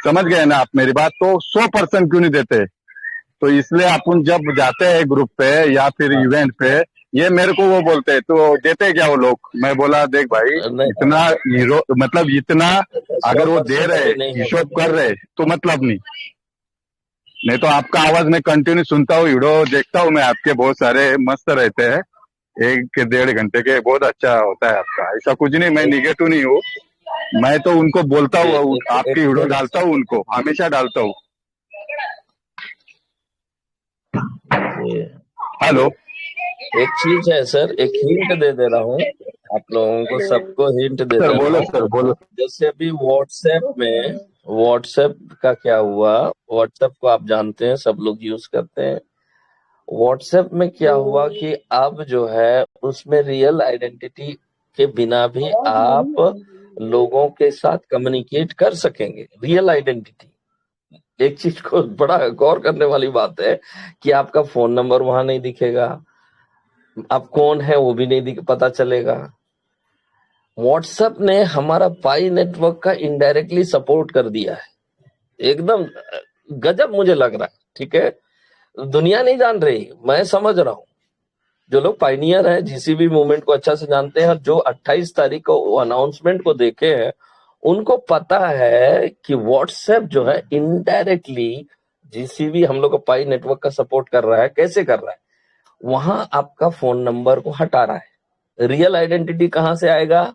समझ गए ना आप मेरी बात? तो 100% क्यों नहीं देते? तो इसलिए अपन जब जाते हैं ग्रुप पे या फिर
हाँ,
इवेंट पे, ये मेरे को वो बोलते हैं, तो देते क्या वो लोग? मैं बोला देख भाई,
नहीं
इतना हीरो मतलब इतना
सौ
अगर वो दे
परसेंट
रहे,
अभी नहीं
हिसाब
होगा।
कर रहे, तो मतलब नहीं तो आपका आवाज मैं कंटिन्यू सुनता हूँ, वीडियो देखता हूँ मैं आपके, बहुत सारे मस्त रहते हैं। 1 डेढ़ घंटे के बहुत अच्छा होता है आपका। ऐसा कुछ नहीं, मैं
एक
निगेटिव नहीं हूँ। मैं तो उनको बोलता
जी,
हूँ,
एक
आपकी वीडियो
मिनट
डालता हूँ, उनको हमेशा डालता हूँ।
जी,
हेलो।
एक चीज है सर, एक हिंट दे दे रहा हूँ आप लोगों को, सबको हिंट दे
सर
दे रहा
बोलो,
हूँ।
सर बोलो।
जैसे अभी व्हाट्सएप का क्या हुआ, व्हाट्सएप को आप जानते हैं, सब लोग यूज करते हैं। व्हाट्सएप में क्या हुआ कि अब जो है उसमें रियल आइडेंटिटी के बिना भी आप लोगों के साथ कम्युनिकेट कर सकेंगे, रियल आइडेंटिटी। एक चीज को बड़ा गौर करने वाली बात है कि आपका फोन नंबर वहां नहीं दिखेगा, आप कौन है वो भी नहीं पता चलेगा। व्हाट्सएप ने हमारा पाई नेटवर्क का इनडायरेक्टली सपोर्ट कर दिया है, एकदम गजब मुझे लग रहा है। ठीक है, दुनिया नहीं जान रही, मैं समझ रहा हूँ। जो लोग पाइनियर है, जीसीबी मूवमेंट को अच्छा से जानते हैं, और जो 28 तारीख को अनाउंसमेंट को देखे हैं, उनको पता है कि व्हाट्सएप जो है इनडायरेक्टली जीसीबी हम लोग को पाई नेटवर्क का सपोर्ट कर रहा है। कैसे कर रहा है? वहां आपका फोन नंबर को हटा रहा है। रियल आइडेंटिटी कहां से आएगा?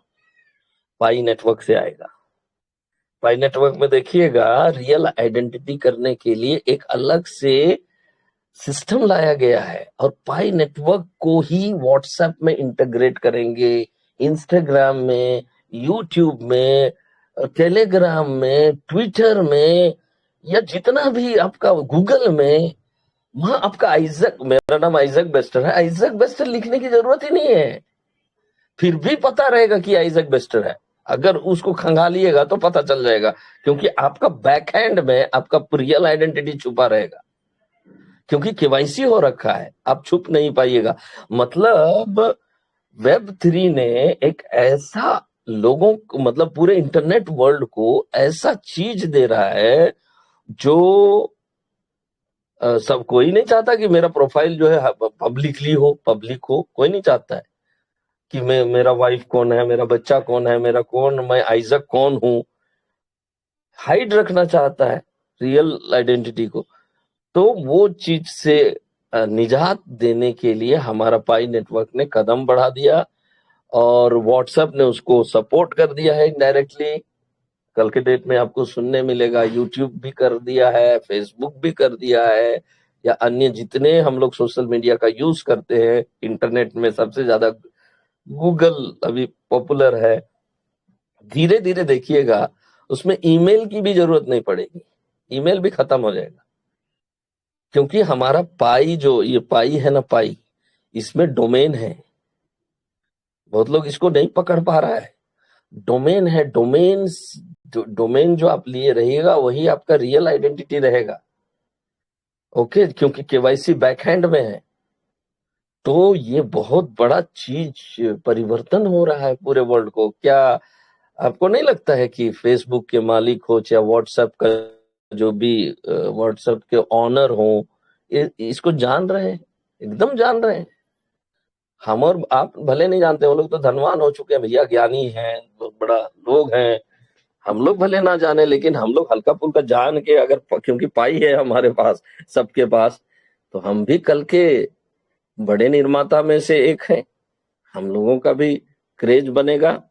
पाई नेटवर्क से आएगा। पाई नेटवर्क में देखिएगा, रियल आइडेंटिटी करने के लिए एक अलग से सिस्टम लाया गया है, और पाई नेटवर्क को ही व्हाट्सएप में इंटीग्रेट करेंगे, इंस्टाग्राम में, यूट्यूब में, टेलीग्राम में, ट्विटर में, या जितना भी आपका गूगल में, वहां आपका आइजक, मेरा नाम आइजक बेस्टर है, आइजक बेस्टर लिखने की जरूरत ही नहीं है, फिर भी पता रहेगा कि आइजक बेस्टर है। अगर उसको खंगालिएगा तो पता चल जाएगा, क्योंकि आपका बैकहैंड में आपका रियल आइडेंटिटी छुपा रहेगा, क्योंकि केवाईसी हो रखा है, आप छुप नहीं पाइएगा। मतलब वेब 3 ने एक ऐसा लोगों को, मतलब पूरे इंटरनेट वर्ल्ड को ऐसा चीज दे रहा है जो सब कोई नहीं चाहता कि मेरा प्रोफाइल जो है पब्लिक हो, कोई नहीं चाहता है कि मेरा वाइफ कौन है, मेरा बच्चा कौन है, मैं आइजक कौन हूं, हाइड रखना चाहता है रियल आइडेंटिटी को। तो वो चीज से निजात देने के लिए हमारा पाई नेटवर्क ने कदम बढ़ा दिया, और व्हाट्सएप ने उसको सपोर्ट कर दिया है इनडायरेक्टली। कल के डेट में आपको सुनने मिलेगा, यूट्यूब भी कर दिया है, फेसबुक भी कर दिया है, या अन्य जितने हम लोग सोशल मीडिया का यूज करते हैं इंटरनेट में, सबसे ज्यादा गूगल अभी पॉपुलर है। धीरे धीरे देखिएगा उसमें ईमेल की भी जरूरत नहीं पड़ेगी, ईमेल भी खत्म हो जाएगा, क्योंकि हमारा पाई, जो ये पाई है ना, पाई, इसमें डोमेन है। बहुत लोग इसको नहीं पकड़ पा रहा है। डोमेन है, डोमेन जो आप लिए रहिएगा वही आपका रियल आइडेंटिटी रहेगा। ओके, क्योंकि केवाईसी बैकहैंड में है। तो ये बहुत बड़ा चीज, परिवर्तन हो रहा है पूरे वर्ल्ड को। क्या आपको नहीं लगता है कि फेसबुक के मालिक हो चाहे व्हाट्सएप का जो भी व्हाट्सएप के ऑनर हो, इसको जान रहे हैं, एकदम जान रहे हैं। हम और आप भले नहीं जानते, वो लोग तो धनवान हो चुके हैं भैया, ज्ञानी हैं, बहुत बड़ा लोग हैं। हम लोग भले ना जाने, लेकिन हम लोग हल्का फुल्का जान के, अगर क्योंकि पाई है हमारे पास, सबके पास, तो हम भी कल के बड़े निर्माता में से एक है। हम लोगों का भी क्रेज बनेगा,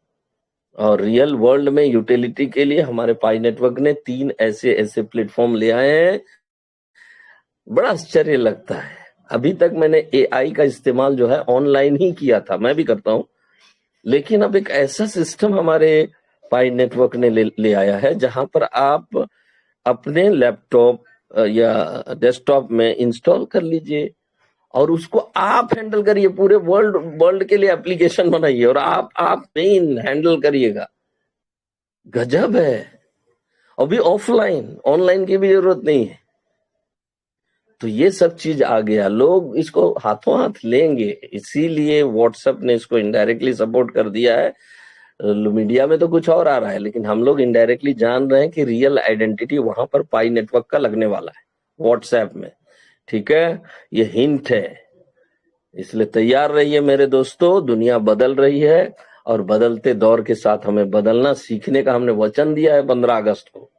और रियल वर्ल्ड में यूटिलिटी के लिए हमारे पाई नेटवर्क ने 3 ऐसे ऐसे प्लेटफॉर्म ले आए हैं। बड़ा आश्चर्य लगता है। अभी तक मैंने एआई का इस्तेमाल जो है ऑनलाइन ही किया था, मैं भी करता हूं, लेकिन अब एक ऐसा सिस्टम हमारे पाई नेटवर्क ने ले आया है, जहां पर आप अपने लैपटॉप या डेस्कटॉप में इंस्टॉल कर लीजिए, और उसको आप हैंडल करिए, पूरे वर्ल्ड के लिए एप्लीकेशन बनाइए, और आप मेन हैंडल करिएगा। गजब है। अभी ऑफलाइन, ऑनलाइन की भी जरूरत नहीं है। तो ये सब चीज आ गया, लोग इसको हाथों हाथ लेंगे, इसीलिए व्हाट्सएप ने इसको इनडायरेक्टली सपोर्ट कर दिया है। मीडिया में तो कुछ और आ रहा है, लेकिन हम लोग इनडायरेक्टली जान रहे हैं कि रियल आइडेंटिटी वहां पर पाई नेटवर्क का लगने वाला है व्हाट्सएप में। ठीक है, ये हिंट है, इसलिए तैयार रहिए मेरे दोस्तों। दुनिया बदल रही है और बदलते दौर के साथ हमें बदलना सीखने का हमने वचन दिया है 15 अगस्त को।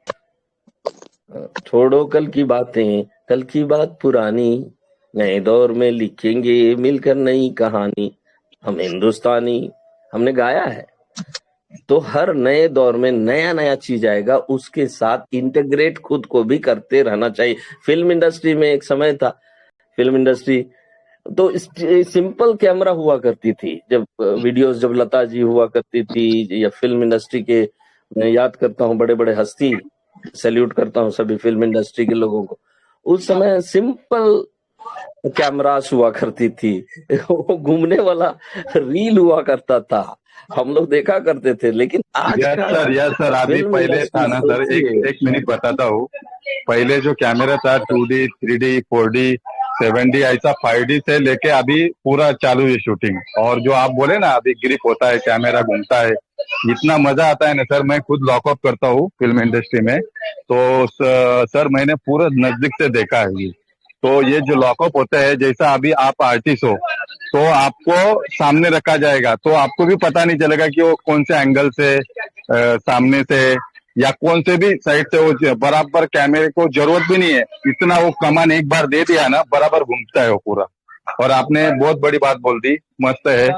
छोड़ो कल की बातें, कल की बात पुरानी, नए दौर में लिखेंगे मिलकर नई कहानी। हम हिंदुस्तानी, हमने गाया है। तो हर नए दौर में नया नया चीज आएगा, उसके साथ इंटीग्रेट खुद को भी करते रहना चाहिए। फिल्म इंडस्ट्री में एक समय था, फिल्म इंडस्ट्री तो सिंपल कैमरा हुआ करती थी, जब वीडियोस, जब लता जी हुआ करती थी, या फिल्म इंडस्ट्री के, मैं याद करता हूँ बड़े बड़े हस्ती, सैल्यूट करता हूँ सभी फिल्म इंडस्ट्री के लोगों को। उस समय सिंपल कैमरास हुआ करती थी, वो घूमने वाला रील हुआ करता था, हम लोग देखा करते थे। लेकिन आज
यस सर अभी पहले था ना सर, एक मिनट बताता हूँ। पहले जो कैमरा था 2D 3D 4D 7D ऐसा 5D से लेके अभी पूरा चालू है शूटिंग। और जो आप बोले ना अभी ग्रिप होता है, कैमरा घूमता है, इतना मजा आता है ना सर। मैं खुद लॉकअप करता हूँ फिल्म इंडस्ट्री में, तो सर मैंने पूरा नजदीक से देखा है ये। तो ये जो लॉकअप होता है, जैसा अभी आप आर्टिस्ट हो तो आपको सामने रखा जाएगा, तो आपको भी पता नहीं चलेगा कि वो कौन से एंगल से, सामने से या कौन से भी साइड से, वो बराबर कैमरे को जरूरत भी नहीं है, इतना वो कमान एक बार दे दिया ना, बराबर घूमता है वो पूरा। और आपने बहुत बड़ी बात बोल दी, मस्त है,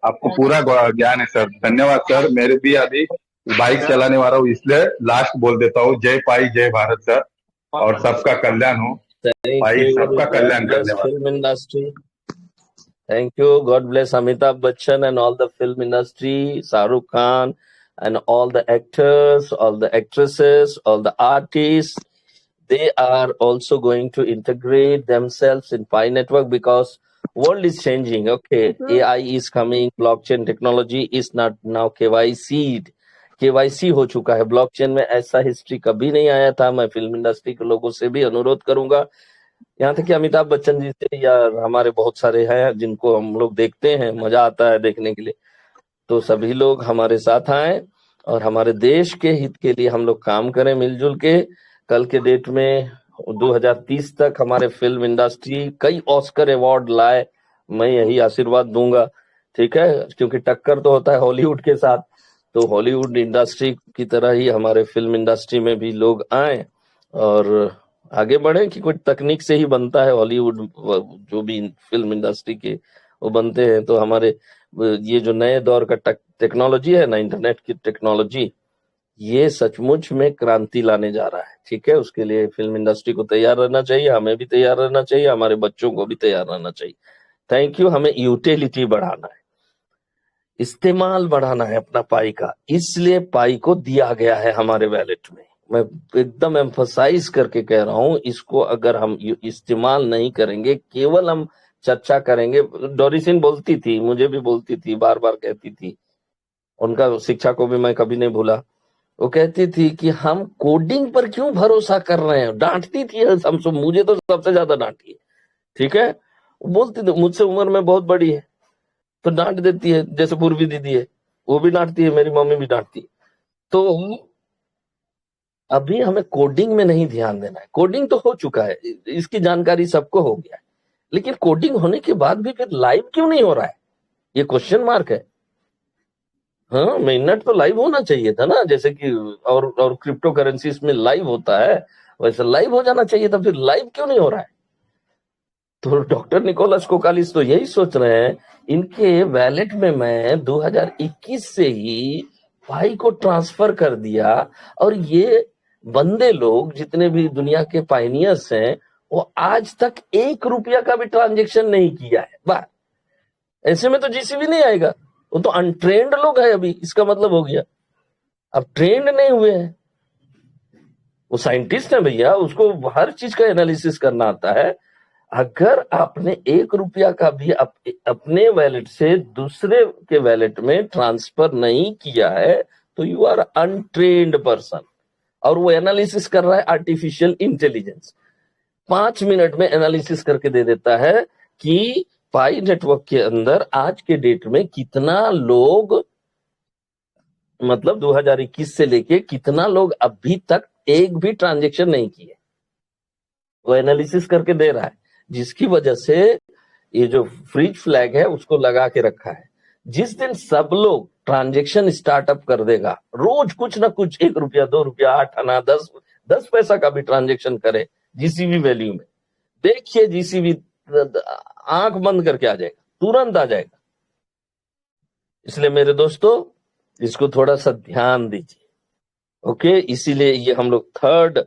आपको पूरा ज्ञान है सर। धन्यवाद सर। मेरे भी अभी बाइक चलाने वाला हूँ, इसलिए लास्ट बोल देता हूँ, जय पाई जय भारत सर, और सबका कल्याण हो भाई, सबका कल्याण करने वाला।
Film industry, thank you, God bless Amitabh Bachchan and all the film industry, Shahrukh Khan and all the actors, all the actresses, all the artists. They are also going to integrate themselves in Pi Network because world is changing. Okay, AI is coming, blockchain technology is not now KYC हो चुका है blockchain में, ऐसा history कभी नहीं आया था। मैं फिल्म इंडस्ट्री के लोगों से भी अनुरोध करूंगा, यहाँ तक कि अमिताभ बच्चन जी से, या हमारे बहुत सारे हैं जिनको हम लोग देखते हैं, मजा आता है देखने के लिए, तो सभी लोग हमारे साथ आए और हमारे देश के हित के लिए हम लोग काम करें मिलजुल के। कल के डेट में 2030 तक हमारे फिल्म इंडस्ट्री कई ऑस्कर अवार्ड लाए, मैं यही आशीर्वाद दूंगा। ठीक है, क्योंकि टक्कर तो होता है हॉलीवुड के साथ, तो हॉलीवुड इंडस्ट्री की तरह ही हमारे फिल्म इंडस्ट्री में भी लोग आए और आगे बढ़े, कि कुछ तकनीक से ही बनता है हॉलीवुड, जो भी फिल्म इंडस्ट्री के वो बनते हैं। तो हमारे ये जो नए दौर का टेक्नोलॉजी है ना, इंटरनेट की टेक्नोलॉजी, ये सचमुच में क्रांति लाने जा रहा है। ठीक है, उसके लिए फिल्म इंडस्ट्री को तैयार रहना चाहिए, हमें भी तैयार रहना चाहिए, हमारे बच्चों को भी तैयार रहना चाहिए। Thank you. हमें यूटिलिटी बढ़ाना है, इस्तेमाल बढ़ाना है अपना पाई का, इसलिए पाई को दिया गया है हमारे वैलेट में। मैं एकदम एम्फसाइज करके कह रहा हूं, इसको अगर हम इस्तेमाल नहीं करेंगे, केवल हम चर्चा करेंगे। डोरिसिन बोलती थी, मुझे भी बोलती थी, बार बार कहती थी, उनका शिक्षा को भी मैं कभी नहीं भूला। वो कहती थी कि हम कोडिंग पर क्यों भरोसा कर रहे हैं, डांटती थी हमसे, मुझे तो सबसे ज्यादा डांटी है। ठीक है, बोलती थी, मुझसे उम्र में बहुत बड़ी है तो डांट देती है, जैसे पूर्वी दीदी है वो भी डांटती है, मेरी मम्मी भी डांटती है। तो अभी हमें कोडिंग में नहीं ध्यान देना है। कोडिंग तो हो चुका है, इसकी जानकारी सबको हो गया है, लेकिन कोडिंग होने के बाद भी फिर लाइव क्यों नहीं हो रहा है, ये क्वेश्चन मार्क है। हाँ, मिनट तो लाइव होना चाहिए था ना, जैसे कि और क्रिप्टो करेंसीज में लाइव होता है, वैसे लाइव हो जाना चाहिए था, फिर लाइव क्यों नहीं हो रहा है। तो डॉक्टर निकोलस कोकालिस तो यही सोच रहे हैं, इनके वैलेट में मैं 2021 से ही पाई को ट्रांसफर कर दिया, और ये बंदे लोग जितने भी दुनिया के पाइनियर्स हैं, वो आज तक 1 रुपया का भी ट्रांजेक्शन नहीं किया है। वाह, ऐसे में तो जीसीबी नहीं आएगा, वो तो अनट्रेंड लोग है अभी, इसका मतलब हो गया। अब ट्रेंड नहीं हुए हैं, वो साइंटिस्ट है भैया, उसको हर चीज का एनालिसिस करना आता है। अगर आपने 1 रुपया का भी अपने वैलेट से दूसरे के वैलेट में ट्रांसफर नहीं किया है, तो यू आर अनट्रेन्ड पर्सन, और वो एनालिसिस कर रहा है आर्टिफिशियल इंटेलिजेंस। 5 मिनट में एनालिसिस करके दे देता है कि पाई नेटवर्क के अंदर आज के डेट में कितना लोग, मतलब 2021 से लेके कितना लोग अभी तक एक भी ट्रांजेक्शन नहीं किए, वो एनालिसिस करके दे रहा है, जिसकी वजह से ये जो फ्रीज फ्लैग है उसको लगा के रखा है। जिस दिन सब लोग ट्रांजेक्शन स्टार्टअप कर देगा, रोज कुछ ना कुछ, 1 रुपया 2 रुपया 8 आना 10 पैसा का भी ट्रांजेक्शन करे जीसीबी वैल्यू में, देखिए जीसीबी आंख बंद करके आ जाएगा, तुरंत आ जाएगा। इसलिए मेरे दोस्तों इसको थोड़ा सा ध्यान दीजिए, ओके। इसीलिए ये हम लोग 3rd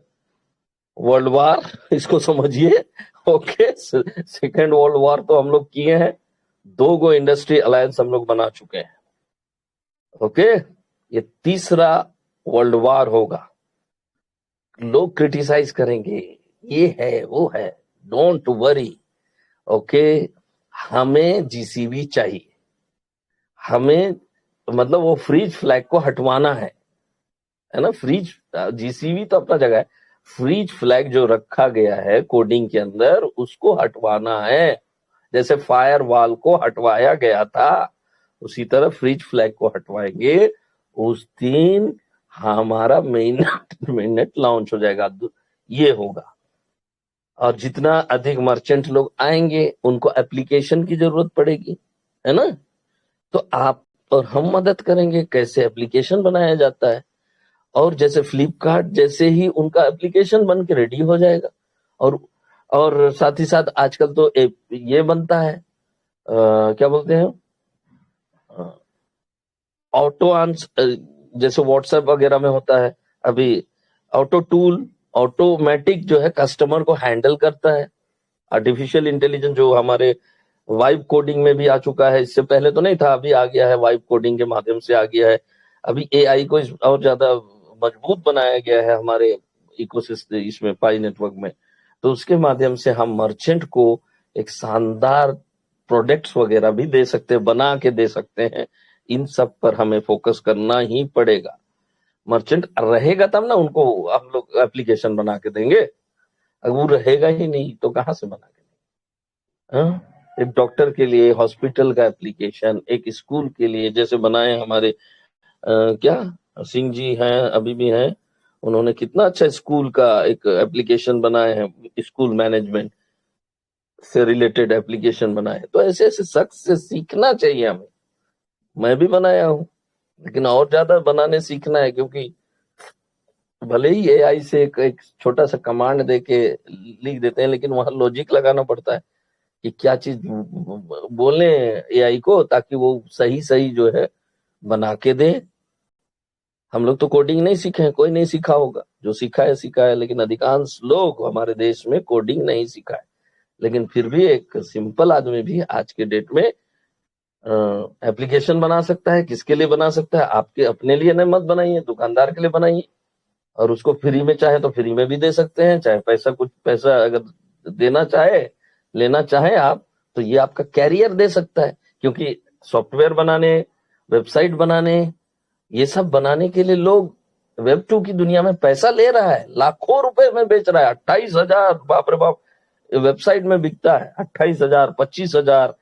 वर्ल्ड वार इसको समझिए, ओके। 2nd वर्ल्ड वार तो हम लोग किए हैं, 2 गो इंडस्ट्री अलायंस हम लोग बना चुके हैं, ओके। ये 3रा वर्ल्ड वार होगा। लोग क्रिटिसाइज करेंगे, ये है वो है, डोंट वरी, ओके। हमें जीसीबी चाहिए, हमें मतलब वो फ्रीज फ्लैग को हटवाना है ना। फ्रीज जीसीबी तो अपना जगह है, फ्रीज फ्लैग जो रखा गया है कोडिंग के अंदर उसको हटवाना है। जैसे फायर वॉल को हटवाया गया था उसी तरह फ्रीज फ्लैग को हटवाएंगे, उस दिन हमारा मेननेट लॉन्च हो जाएगा, ये होगा। और जितना अधिक मर्चेंट लोग आएंगे उनको एप्लीकेशन की जरूरत पड़ेगी, है ना। तो आप और हम मदद करेंगे कैसे एप्लीकेशन बनाया जाता है, और जैसे फ्लिपकार्ट जैसे ही उनका एप्लीकेशन बन के रेडी हो जाएगा। और साथ ही साथ आजकल तो ये बनता है, क्या बोलते हैं, ऑटो आंसर, जैसे व्हाट्सएप वगैरह में होता है अभी, ऑटो टूल ऑटोमेटिक जो है कस्टमर को हैंडल करता है। आर्टिफिशियल इंटेलिजेंस जो हमारे वाइब कोडिंग में भी आ चुका है, इससे पहले तो नहीं था, अभी आ गया है, वाइब कोडिंग के माध्यम से आ गया है। अभी एआई को और ज्यादा मजबूत बनाया गया है हमारे इकोसिस्टम इसमें, पाई नेटवर्क में। तो उसके माध्यम से हम मर्चेंट को एक शानदार प्रोडक्ट्स वगैरह भी दे सकते हैं, बना के दे सकते हैं। इन सब पर हमें फोकस करना ही पड़ेगा। मर्चेंट रहेगा तब ना उनको हम लोग एप्लीकेशन बना के देंगे, अगर वो रहेगा ही नहीं तो कहाँ से बना के देंगे। हाँ? एक डॉक्टर के लिए हॉस्पिटल का एप्लीकेशन, एक स्कूल के लिए जैसे बनाए हमारे क्या सिंह जी हैं, अभी भी हैं, उन्होंने कितना अच्छा स्कूल का एक एप्लीकेशन बनाए हैं, स्कूल मैनेजमेंट से रिलेटेड एप्लीकेशन बनाए। तो ऐसे ऐसे शख्स से सीखना चाहिए हमें। मैं भी बनाया हूँ, लेकिन और ज्यादा बनाने सीखना है, क्योंकि भले ही एआई से एक छोटा सा कमांड दे के लिख देते हैं, लेकिन वहां लॉजिक लगाना पड़ता है कि क्या चीज बोलने एआई को, ताकि वो सही सही जो है बना के दे। हम लोग तो कोडिंग नहीं सीखे हैं, कोई नहीं सीखा होगा, जो सीखा है, लेकिन अधिकांश लोग हमारे देश में कोडिंग नहीं सीखा है। लेकिन फिर भी एक सिंपल आदमी भी आज के डेट में एप्लीकेशन बना सकता है। किसके लिए बना सकता है? आपके अपने लिए नहीं, मत बनाइए, दुकानदार के लिए बनाइए, और उसको फ्री में चाहे तो फ्री में भी दे सकते हैं, चाहे कुछ पैसा अगर देना चाहे, लेना चाहे आप, तो ये आपका कैरियर दे सकता है। क्योंकि सॉफ्टवेयर बनाने, वेबसाइट बनाने, ये सब बनाने के लिए लोग वेब 2 की दुनिया में पैसा ले रहा है, लाखों रुपए में बेच रहा है। 28,000, बाप रे बाप, वेबसाइट में बिकता है 28,000, 25,000,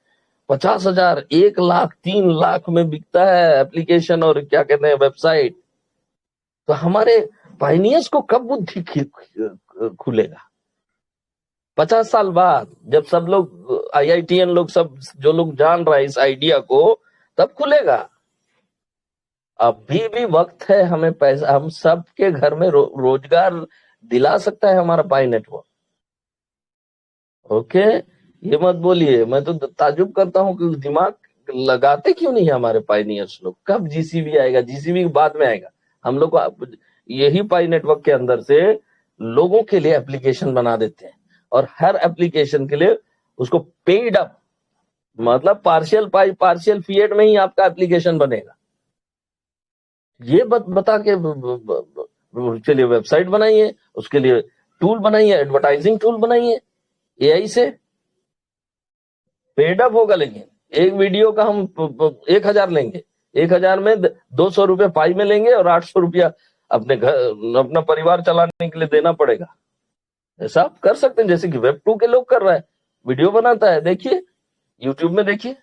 50,000, 1 लाख, 3 लाख में बिकता है एप्लीकेशन और क्या कहते हैं वेबसाइट। तो हमारे पायनियर्स को कब बुद्धि खुलेगा? 50 साल बाद, जब सब लोग आईआईटीएन लोग, सब जो लोग जान रहा है इस आइडिया को, तब खुलेगा। अभी भी वक्त है, हमें पैसा, हम सबके घर में रोजगार दिला सकता है हमारा पाई नेटवर्क, ओके। ये मत बोलिए, मैं तो ताजुब करता हूँ कि दिमाग लगाते क्यों नहीं है हमारे पायनियर्स लोग। कब जीसीबी आएगा? जीसीबी बाद में आएगा। हम लोग को यही पाई नेटवर्क के अंदर से लोगों के लिए एप्लीकेशन बना देते हैं, और हर एप्लीकेशन के लिए उसको पेड अप, मतलब पार्शियल पाई पार्शियल फीएड में ही आपका एप्लीकेशन बनेगा। ये बता के चलिए वेबसाइट बनाइए, उसके लिए टूल बनाइए, एडवर्टाइजिंग टूल बनाइए, एआई से पेड अप होगा। लेकिन एक वीडियो का हम 1,000 लेंगे, 1,000 में 200 रुपये पाई में लेंगे, और 800 रुपया अपने घर, अपना परिवार चलाने के लिए देना पड़ेगा। ऐसा आप कर सकते हैं, जैसे कि वेब 2 के लोग कर रहा है, वीडियो बनाता है, देखिए यूट्यूब में देखिए।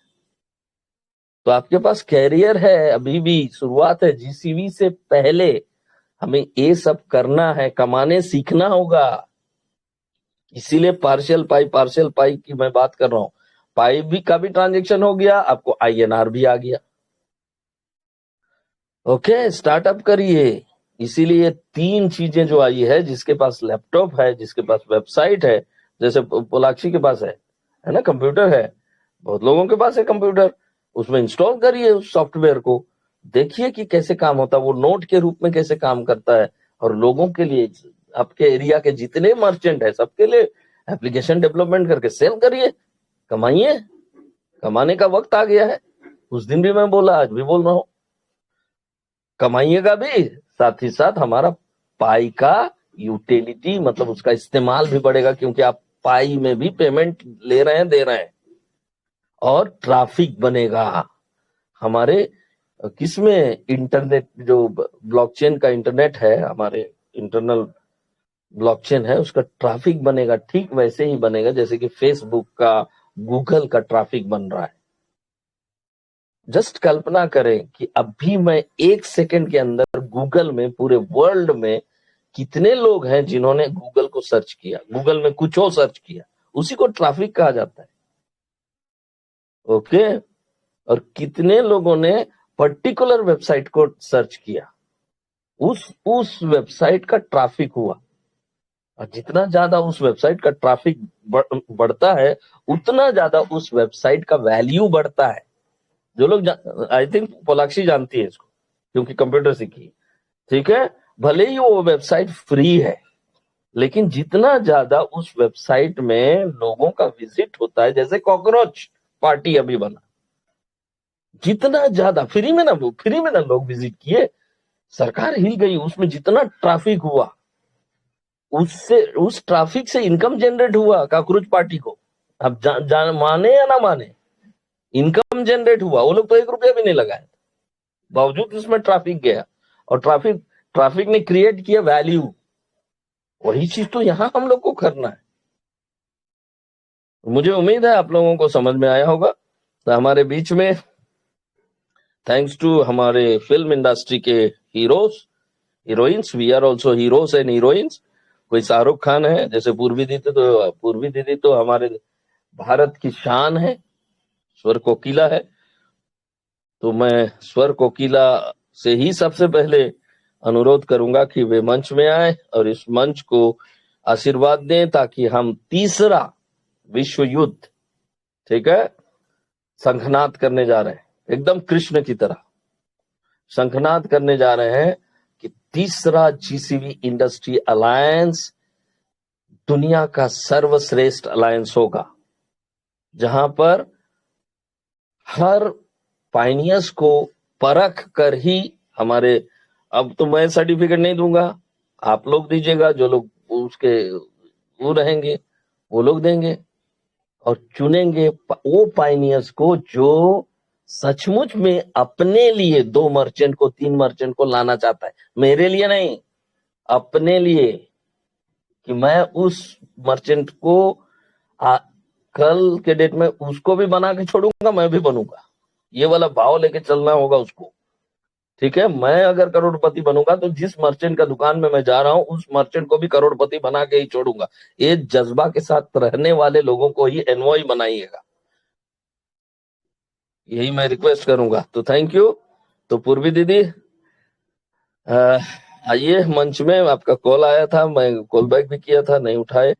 तो आपके पास कैरियर है, अभी भी शुरुआत है। जीसीवी से पहले हमें ये सब करना है, कमाने सीखना होगा। इसीलिए पार्शियल पाई की मैं बात कर रहा हूं। पाई भी का भी ट्रांजेक्शन हो गया, आपको आईएनआर भी आ गया। ओके, स्टार्टअप करिए। इसीलिए 3 चीजें जो आई है, जिसके पास लैपटॉप है, जिसके पास वेबसाइट है, जैसे पोलाक्षी के पास है ना, कंप्यूटर है, बहुत लोगों के पास है कंप्यूटर, उसमें इंस्टॉल करिए उस सॉफ्टवेयर को, देखिए कि कैसे काम होता है, वो नोट के रूप में कैसे काम करता है। और लोगों के लिए, आपके एरिया के जितने मर्चेंट है, सबके लिए एप्लीकेशन डेवलपमेंट करके सेल करिए, कमाइए। कमाने का वक्त आ गया है। उस दिन भी मैं बोला, आज भी बोल रहा हूं, कमाइएगा भी, साथ ही साथ हमारा पाई का यूटिलिटी, मतलब उसका इस्तेमाल भी बढ़ेगा, क्योंकि आप पाई में भी पेमेंट ले रहे हैं, दे रहे हैं, और ट्रैफिक बनेगा हमारे किसमें, इंटरनेट, जो ब्लॉकचेन का इंटरनेट है, हमारे इंटरनल ब्लॉकचेन है, उसका ट्रैफिक बनेगा। ठीक वैसे ही बनेगा जैसे कि फेसबुक का, गूगल का ट्रैफिक बन रहा है। जस्ट कल्पना करें कि अभी मैं 1 सेकंड के अंदर गूगल में, पूरे वर्ल्ड में कितने लोग हैं जिन्होंने गूगल को सर्च किया, गूगल में कुछ और सर्च किया, उसी को ट्रैफिक कहा जाता है। ओके, और कितने लोगों ने पर्टिकुलर वेबसाइट को सर्च किया, उस वेबसाइट का ट्रैफिक हुआ। और जितना ज्यादा उस वेबसाइट का ट्रैफिक बढ़ता है, उतना ज्यादा उस वेबसाइट का वैल्यू बढ़ता है। जो लोग, आई थिंक पोलाक्षी जानती है इसको, क्योंकि कंप्यूटर सीखी, ठीक है। भले ही वो वेबसाइट फ्री है, लेकिन जितना ज्यादा उस वेबसाइट में लोगों का विजिट होता है, जैसे कॉकरोच पार्टी अभी बना, जितना ज्यादा फ्री में ना लोग विजिट किए, सरकार हिल गई, उसमें जितना ट्रैफिक हुआ, उससे, उस ट्रैफिक से इनकम जनरेट हुआ कॉकरोच पार्टी को। अब माने या ना माने, इनकम जनरेट हुआ। वो लोग तो 1 रुपया भी नहीं लगाए, बावजूद इसमें ट्रैफिक गया, और ट्रैफिक ने क्रिएट किया वैल्यू। वही चीज तो यहां हम लोग को करना है। मुझे उम्मीद है आप लोगों को समझ में आया होगा। तो हमारे बीच में, थैंक्स टू हमारे फिल्म इंडस्ट्री के heroes, heroines, we are also heroes and heroines. कोई शाहरुख खान है, जैसे पूर्वी दीदी तो हमारे भारत की शान है, स्वर कोकिला है। तो मैं स्वर कोकिला से ही सबसे पहले अनुरोध करूंगा कि वे मंच में आए और इस मंच को आशीर्वाद दें, ताकि हम तीसरा विश्व युद्ध, ठीक है, शंखनाद करने जा रहे हैं, एकदम कृष्ण की तरह शंखनाद करने जा रहे हैं कि तीसरा जीसीवी इंडस्ट्री अलायंस दुनिया का सर्वश्रेष्ठ अलायंस होगा, जहां पर हर पाइनियर्स को परख कर ही हमारे, अब तो मैं सर्टिफिकेट नहीं दूंगा, आप लोग दीजिएगा, जो लोग उसके वो रहेंगे वो लोग देंगे, और चुनेंगे वो पाइनियर्स को जो सचमुच में अपने लिए 2 मर्चेंट को, 3 मर्चेंट को लाना चाहता है, मेरे लिए नहीं, अपने लिए, कि मैं उस मर्चेंट को कल के डेट में उसको भी बना के छोड़ूंगा, मैं भी बनूंगा। ये वाला भाव लेके चलना होगा उसको, ठीक है। मैं अगर करोड़पति बनूंगा तो जिस मर्चेंट का दुकान में मैं जा रहा हूं, उस मर्चेंट को भी करोड़पति बना के ही छोड़ूंगा। ये जज्बा के साथ रहने वाले लोगों को ही एनवॉय बनाइएगा, यही मैं रिक्वेस्ट करूंगा। तो थैंक यू। तो पूर्वी दीदी आइए मंच में, आपका कॉल आया था, मैं कॉल बैक भी किया था, नहीं उठाए,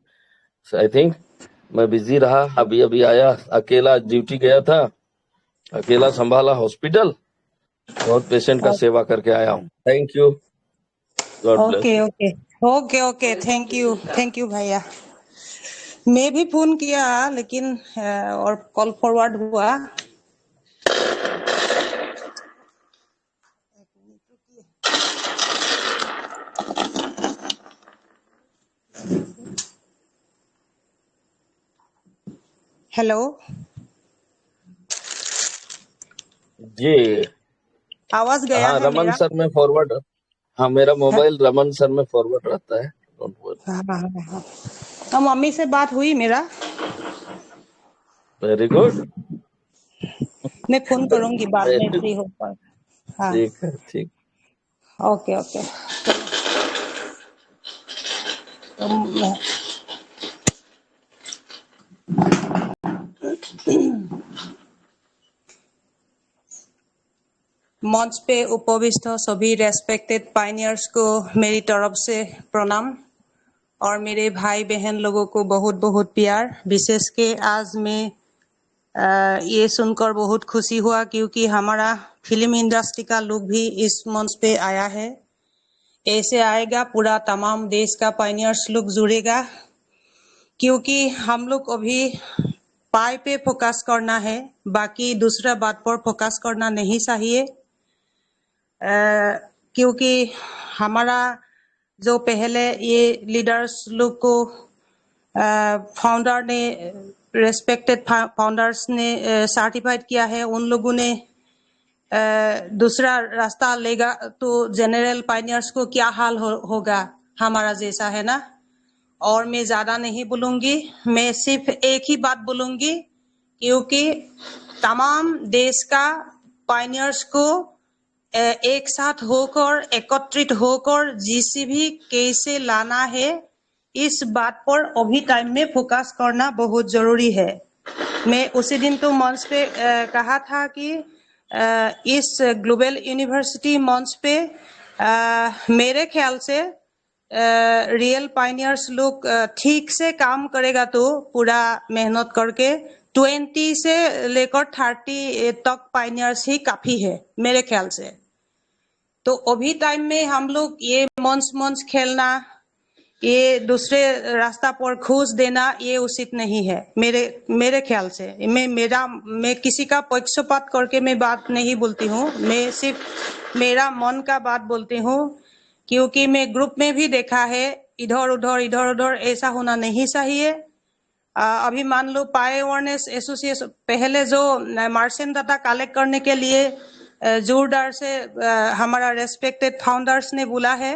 आई थिंक मैं बिजी रहा। अभी अभी आया, अकेला ड्यूटी गया था, अकेला संभाला हॉस्पिटल, बहुत पेशेंट का सेवा करके आया हूँ। Thank you, God bless.
Okay okay okay okay, thank you भैया। मैं भी फोन किया, लेकिन और कॉल फॉरवर्ड हुआ। हेलो
जी,
आवाज गया
हाँ
है
रमन
मेरा?
सर में फॉरवर्ड, हाँ मेरा मोबाइल रमन सर में फॉरवर्ड रहता है। Don't worry.
हाँ हाँ हाँ हाँ। तो मम्मी से बात हुई मेरा,
वेरी गुड।
मैं फोन करूंगी बाद में
वेरी
फ्री होकर। हाँ
ठीक है, ठीक।
Okay okay. तो मंच पे उपविष्ट सभी रेस्पेक्टेड पाइनियर्स को मेरी तरफ से प्रणाम, और मेरे भाई बहन लोगों को बहुत बहुत प्यार। विशेष के आज मैं ये सुनकर बहुत खुशी हुआ क्योंकि हमारा फिल्म इंडस्ट्री का लोग भी इस मंच पे आया है। ऐसे आएगा पूरा तमाम देश का पाइनियर्स लोग जुड़ेगा, क्योंकि हम लोग अभी पाई पे फोकस करना है, बाकी दूसरा बात पर फोकस करना नहीं चाहिए। क्योंकि हमारा जो पहले ये लीडर्स लोग को फाउंडर ने, रेस्पेक्टेड फाउंडर्स ने सर्टिफाइड किया है, उन लोगों ने दूसरा रास्ता लेगा तो जनरल पाइनियर्स को क्या हाल होगा, हमारा जैसा है ना। और मैं ज्यादा नहीं बोलूंगी, मैं सिर्फ एक ही बात बोलूंगी, क्योंकि तमाम देश का पाइनियर्स को एक साथ होकर, एकत्रित होकर जीसीबी कैसे लाना है, इस बात पर अभी टाइम में फोकस करना बहुत जरूरी है। मैं उसी दिन तो मंच पे कहा था कि इस ग्लोबल यूनिवर्सिटी मंच पे मेरे ख्याल से रियल पाइनियर्स लोग ठीक से काम करेगा तो पूरा मेहनत करके 20 से लेकर 30 तक पाइनियर्स ही काफी है मेरे ख्याल से। तो अभी टाइम में हम लोग ये मंच खेलना, ये दूसरे रास्ता पर खोज देना, ये उचित नहीं है मेरे ख्याल से। मैं किसी का पक्षपात करके मैं बात नहीं बोलती हूँ, मैं सिर्फ मेरा मन का बात बोलती हूँ, क्योंकि मैं ग्रुप में भी देखा है इधर उधर ऐसा होना नहीं चाहिए। अभी मान लो पाई अवेयरनेस एसोसिएशन पहले जो मार्शन डाटा कलेक्ट करने के लिए जोरदार से हमारा रेस्पेक्टेड फाउंडर्स ने बोला है,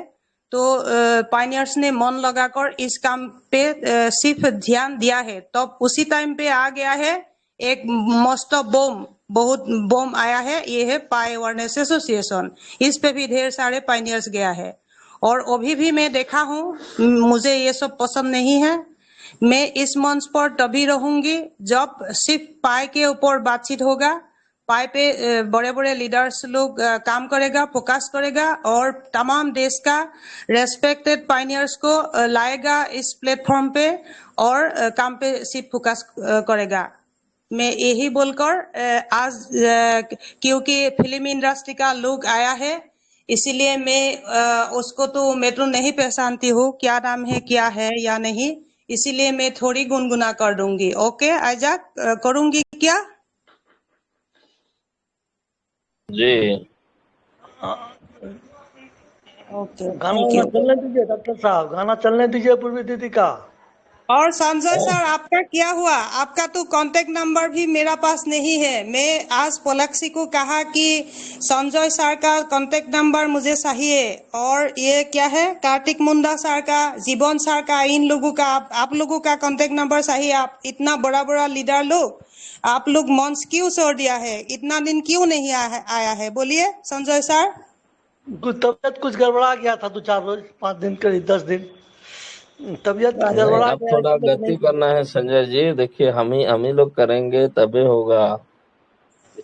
तो पाइनियर्स ने मन लगाकर इस काम पे सिर्फ ध्यान दिया है, तब उसी टाइम पे आ गया है एक मस्त बहुत बम आया है, ये है पाई अवेयरनेस एसोसिएशन। इस पे भी ढेर सारे पाइनियर्स गया है, और अभी भी मैं देखा हूँ, मुझे ये सब पसंद नहीं है। मैं इस मंच पर तभी रहूंगी जब सिर्फ पाई के ऊपर बातचीत होगा, पाई पे बड़े बड़े लीडर्स लोग काम करेगा, फोकस करेगा, और तमाम देश का रेस्पेक्टेड पाइनियर्स को लाएगा इस प्लेटफॉर्म पे, और काम पे सिर्फ फोकस करेगा। मैं यही बोलकर आज क्योंकि फिल्म इंडस्ट्री का लोग आया है, इसीलिए मैं उसको तो मैं तो नहीं पहचानती हूँ क्या नाम है क्या है या नहीं, इसीलिए मैं थोड़ी गुनगुना कर दूंगी। ओके आइजैक, करूंगी क्या?
जी
ओके
गाना
थैंक
वाना
यू।
चलने दीजिए डॉक्टर साहब, गाना चलने दीजिए पूर्वी दीदी का।
और संजय सर आपका क्या हुआ? आपका तो कांटेक्ट नंबर भी मेरा पास नहीं है। मैं आज पोलक्सी को कहा कि संजय सर का कांटेक्ट नंबर मुझे चाहिए, और ये क्या है कार्तिक मुंडा सर का, जीवन सर का, इन लोगों का, आप लोगों का कांटेक्ट नंबर चाहिए। आप इतना बड़ा बड़ा लीडर लोग, आप लोग मंच क्यों छोड़ दिया है? इतना दिन क्यों नहीं आया है? बोलिए संजय सर।
कुछ तबियत कुछ गड़बड़ा गया था, 2-4 रोज, 5 दिन करीब 10 दिन तबियत
नहीं,
गड़बड़ा
अब
गया,
थोड़ा
इसलिए
गति
नहीं।
करना है संजय जी। देखिए हम ही लोग करेंगे तभी होगा,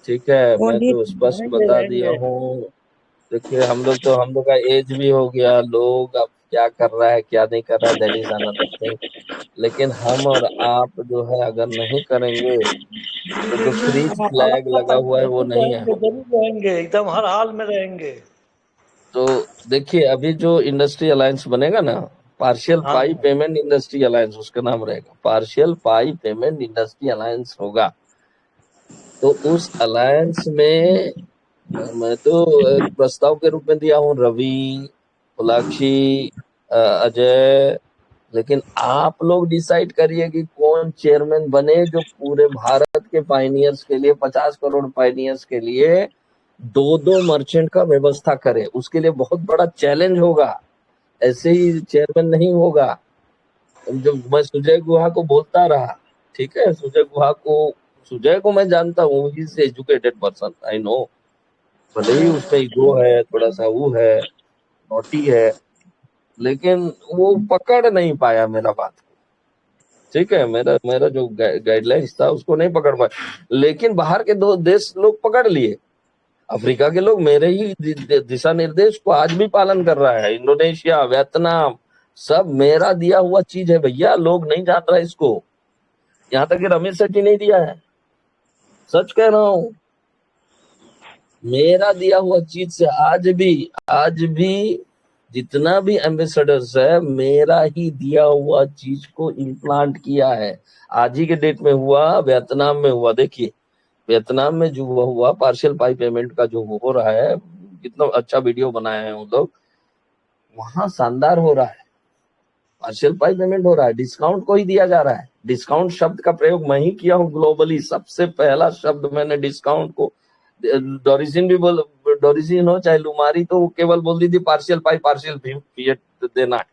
ठीक है। मैं
बोलिए।
तो स्पष्ट
रहेंगे
बता दिया
रहेंगे।
हूँ। देखिए हम लोग का एज भी हो गया, लोग अब क्या कर रहा है क्या नहीं कर रहा है दैट इज अनदर थिंग। लेकिन हम और आप जो है अगर नहीं करेंगे तो जो फ्रीज फ्लैग लगा हुआ है वो
जरूर
नहीं है।
रहेंगे, जरूर रहेंगे, एकदम हर हाल में रहेंगे।
तो देखिए अभी जो इंडस्ट्री अलायंस बनेगा ना, पार्शियल
हाँ
पाई पेमेंट इंडस्ट्री अलायंस उसका नाम रहेगा, पार्शियल पाई पेमेंट इंडस्ट्री अलायंस होगा। तो उस अलायंस में मैं तो एक प्रस्ताव के रूप में दिया हूँ, रवि, सोलाक्षी, अजय। लेकिन आप लोग डिसाइड करिए कि कौन चेयरमैन बने जो पूरे भारत के पाइनियर्स के लिए, 50 करोड़ पाइनियर्स के लिए 2-2 मर्चेंट का व्यवस्था करे। उसके लिए बहुत बड़ा चैलेंज होगा, ऐसे ही चेयरमैन नहीं होगा। जो मैं सुजय गुहा को बोलता रहा, ठीक है, सुजय को मैं जानता हूँ, he is educated person, I know. भले ही उसमें ईगो है, थोड़ा सा वो है, नोटी है, लेकिन वो पकड़ नहीं पाया मेरा बात को, ठीक है। मेरा मेरा जो गाइडलाइंस था उसको नहीं पकड़ पाया, लेकिन बाहर के दो देश लोग पकड़ लिए। अफ्रीका के लोग मेरे ही दिशा निर्देश को आज भी पालन कर रहा है। इंडोनेशिया, वियतनाम, सब मेरा दिया हुआ चीज है भैया, लोग नहीं जान रहा इसको। यहाँ तक कि रमेश सेठी नहीं दिया है, सच कह रहा हूँ। मेरा दिया हुआ चीज से आज भी जितना भी एम्बेसडर्स है, मेरा ही दिया हुआ चीज को इम्प्लांट किया है। आज ही के डेट में हुआ, वियतनाम में हुआ। देखिए वियतनाम में जो हुआ पार्शियल पाई पेमेंट का जो हो रहा है, कितना अच्छा वीडियो बनाए हैं वो लोग, वहां शानदार हो रहा है। पार्शियल पाई पेमेंट हो रहा है, डिस्काउंट को ही दिया जा रहा है। डिस्काउंट शब्द का प्रयोग मैं ही किया हूँ ग्लोबली, सबसे पहला शब्द मैंने डिस्काउंट को। डोरिजिन भी बोल, डोरिजिन हो चाहे लुमारी, तो वो केवल बोल दी थी पार्शियल पाई, पार्शियल फिएट देना है,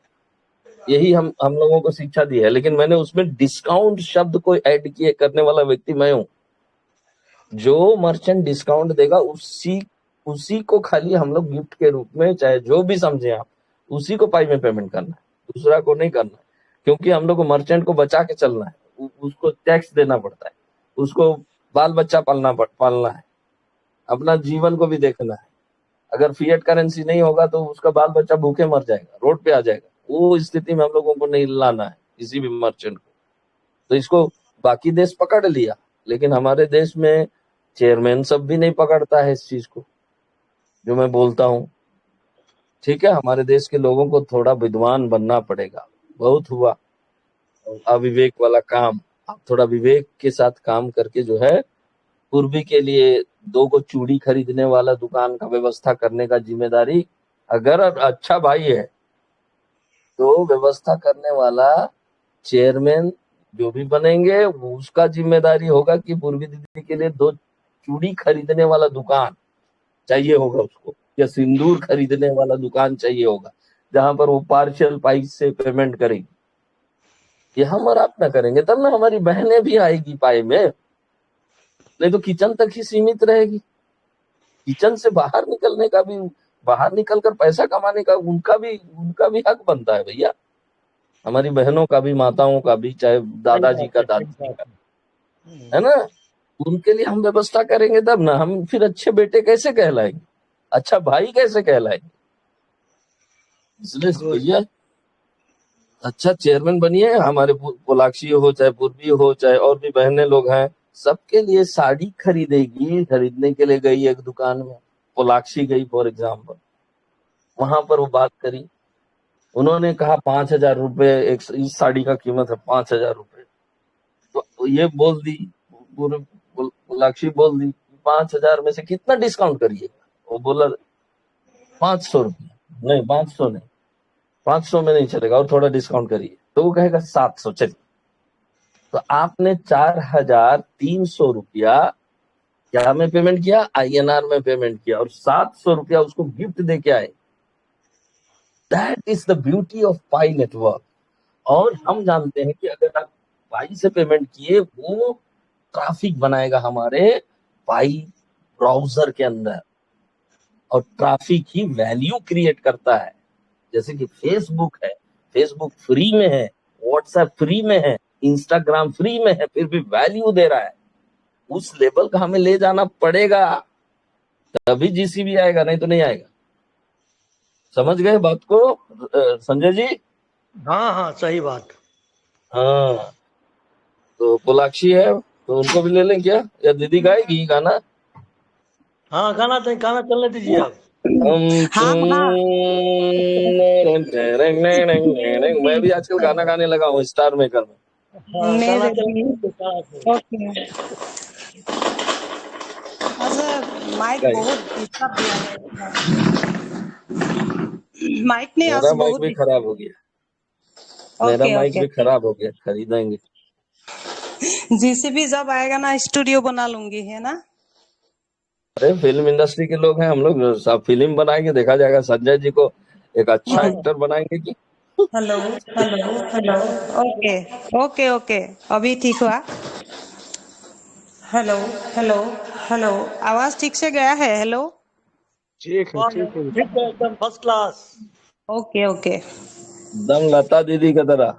यही हम लोगों को शिक्षा दी है। लेकिन मैंने उसमें डिस्काउंट शब्द को ऐड किए करने वाला व्यक्ति मैं हूँ। जो मर्चेंट डिस्काउंट देगा उसी को खाली हम लोग गिफ्ट के रूप में, चाहे जो भी समझे आप, उसी को पाई में पेमेंट करना है, दूसरा को नहीं करना है। क्योंकि हम लोग को मर्चेंट को बचा के चलना है, उसको टैक्स देना पड़ता है, उसको बाल बच्चा पालना है, अपना जीवन को भी देखना है। अगर फिएट करेंसी नहीं होगा तो उसका बाल बच्चा भूखे मर जाएगा, रोड पे आ जाएगा। वो स्थिति में हम लोगों को नहीं लाना है किसी भी मर्चेंट को। तो इसको बाकी देश पकड़ लिया, लेकिन हमारे देश में चेयरमैन सब भी नहीं पकड़ता है इस चीज को, जो मैं बोलता हूँ, ठीक है। हमारे देश के लोगों को थोड़ा विद्वान बनना पड़ेगा। बहुत हुआ अविवेक वाला काम, आप थोड़ा विवेक के साथ काम करके जो है, पूर्वी के लिए 2 को चूड़ी खरीदने वाला दुकान का व्यवस्था करने का जिम्मेदारी, अगर अच्छा भाई है तो व्यवस्था करने वाला चेयरमैन जो भी बनेंगे, वो उसका जिम्मेदारी होगा कि पूर्वी दीदी के लिए 2 चूड़ी खरीदने वाला दुकान चाहिए होगा उसको, या सिंदूर खरीदने वाला दुकान चाहिए होगा, जहां पर वो पार्शियल पाई से पेमेंट करेगी। ये हम और आप ना करेंगे तब ना हमारी बहनें भी आएगी पाई में, नहीं तो किचन तक ही सीमित रहेगी। किचन से बाहर निकलने का भी, बाहर निकलकर पैसा कमाने का उनका भी हक बनता है भैया। हमारी बहनों का भी, माताओं का भी, चाहे दादाजी का, दादी का, है ना, उनके लिए हम व्यवस्था करेंगे तब ना। हम फिर अच्छे बेटे कैसे कहलाएंगे, अच्छा भाई कैसे कहलाएंगे? इसलिए भैया अच्छा चेयरमैन बनिए। हमारे पोलाक्षी हो, चाहे पूर्वी हो, चाहे और भी बहनें लोग हैं, सबके लिए साड़ी खरीदने के लिए गई एक दुकान में, पोलाक्षी गई फॉर एग्जाम्पल, वहां पर वो बात करी, उन्होंने कहा 5,000 रुपए इस साड़ी का कीमत है, 5,000 रुपए। तो ये बोल दी, पोलाक्षी बोल दी 5,000 में से कितना डिस्काउंट करिएगा? वो बोला 500 रुपया। नहीं 500 नहीं, 500 में नहीं चलेगा, और थोड़ा डिस्काउंट करिए। तो वो कहेगा 700, चलिए। तो आपने 4,300 रुपया क्या में पेमेंट किया? INR में पेमेंट किया, और 700 रुपया उसको गिफ्ट दे के आए। That is the beauty of pi network. और हम जानते हैं कि अगर आप पाई से पेमेंट किए, वो ट्रैफिक बनाएगा हमारे पाई ब्राउजर के अंदर, और ट्रैफिक ही वैल्यू क्रिएट करता है। जैसे कि फेसबुक है, फेसबुक फ्री में है, व्हाट्सएप फ्री में है, इंस्टाग्राम फ्री में है, फिर भी वैल्यू दे रहा है। उस लेवल का हमें ले जाना पड़ेगा, तभी GCB आएगा, नहीं तो नहीं आएगा। समझ गए बात को संजय जी?
हाँ हाँ सही बात।
हाँ, तो पोलाक्षी है तो उनको भी ले लें क्या, या दीदी गाएगी गाना?
हाँ गाना चलने दीजिए आप।
हाँ हाँ
मैं भी आजकल गाना गाने लगा हूँ स्टार मेकर में।
हाँ गाना
मेरे
चलने
भी।
दीजिए, गाना चलने।
ओके। अच्छा, माइक
गाइए।
बहुत डिस्टर्ब दिया है। माइक ने आज
मेरा माइक
बहुत
भी खराब हो गया, मेरा
ओके
माइक
ओके।
भी खराब हो गया, खरीदेंगे।
GCB जब आएगा ना, स्टूडियो बना लूंगी, है ना।
अरे फिल्म इंडस्ट्री के लोग हैं हम लोग, सब फिल्म बनाएंगे, देखा जाएगा। संजय जी को एक अच्छा
हाँ
एक्टर बनाएंगे कि
hello hello hello. Okay okay okay, अभी ठीक हुआ। हेलो हेलो हेलो, आवाज ठीक से गया है? हेलो।
ठीक है
हाँ,
ठीक है।
ठीक है, एकदम फर्स्ट क्लास।
Okay okay.
दम लता दीदी की तरह।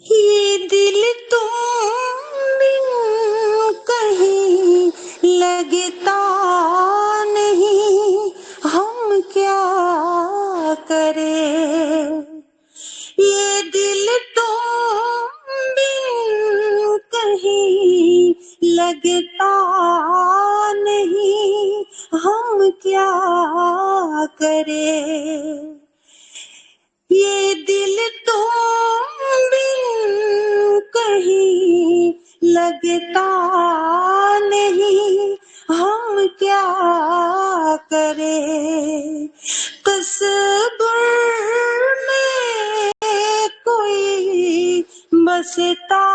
ये दिल तुम बिन कहीं लगता नहीं, हम क्या करें। ये दिल तुम बिन कहीं लगता नहीं, हम क्या करें। ये दिल तुम बिन कहीं लगता नहीं, हम क्या करें। तस्वीर में कोई बसता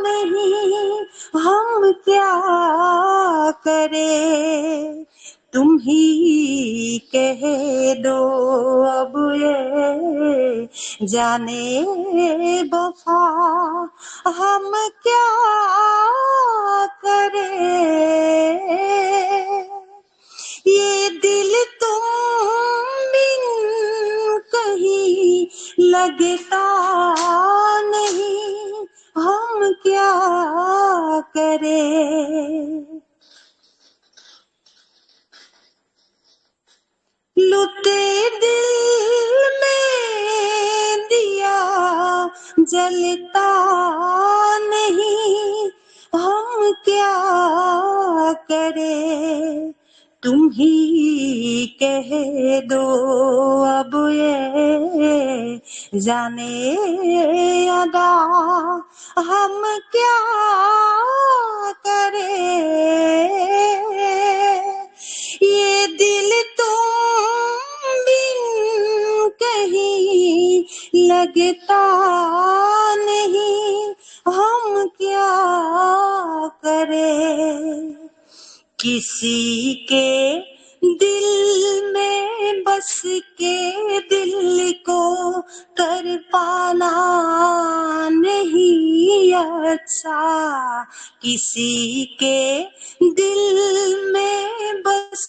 नहीं, हम क्या करें। तुम ही कह दो अब ये जाने वफा, हम क्या करें। ये दिल तुम बिन कहीं लगता नहीं, हम क्या करें। लुटे दिल में दिया जलता नहीं, हम क्या करें। तुम ही कह दो अब ये जाने अदा, हम क्या करें। ये दिल तुम बिन कहीं लगता नहीं, हम क्या करें। किसी के दिल में बस के दिल को तर पाना नहीं अच्छा। किसी के दिल में बस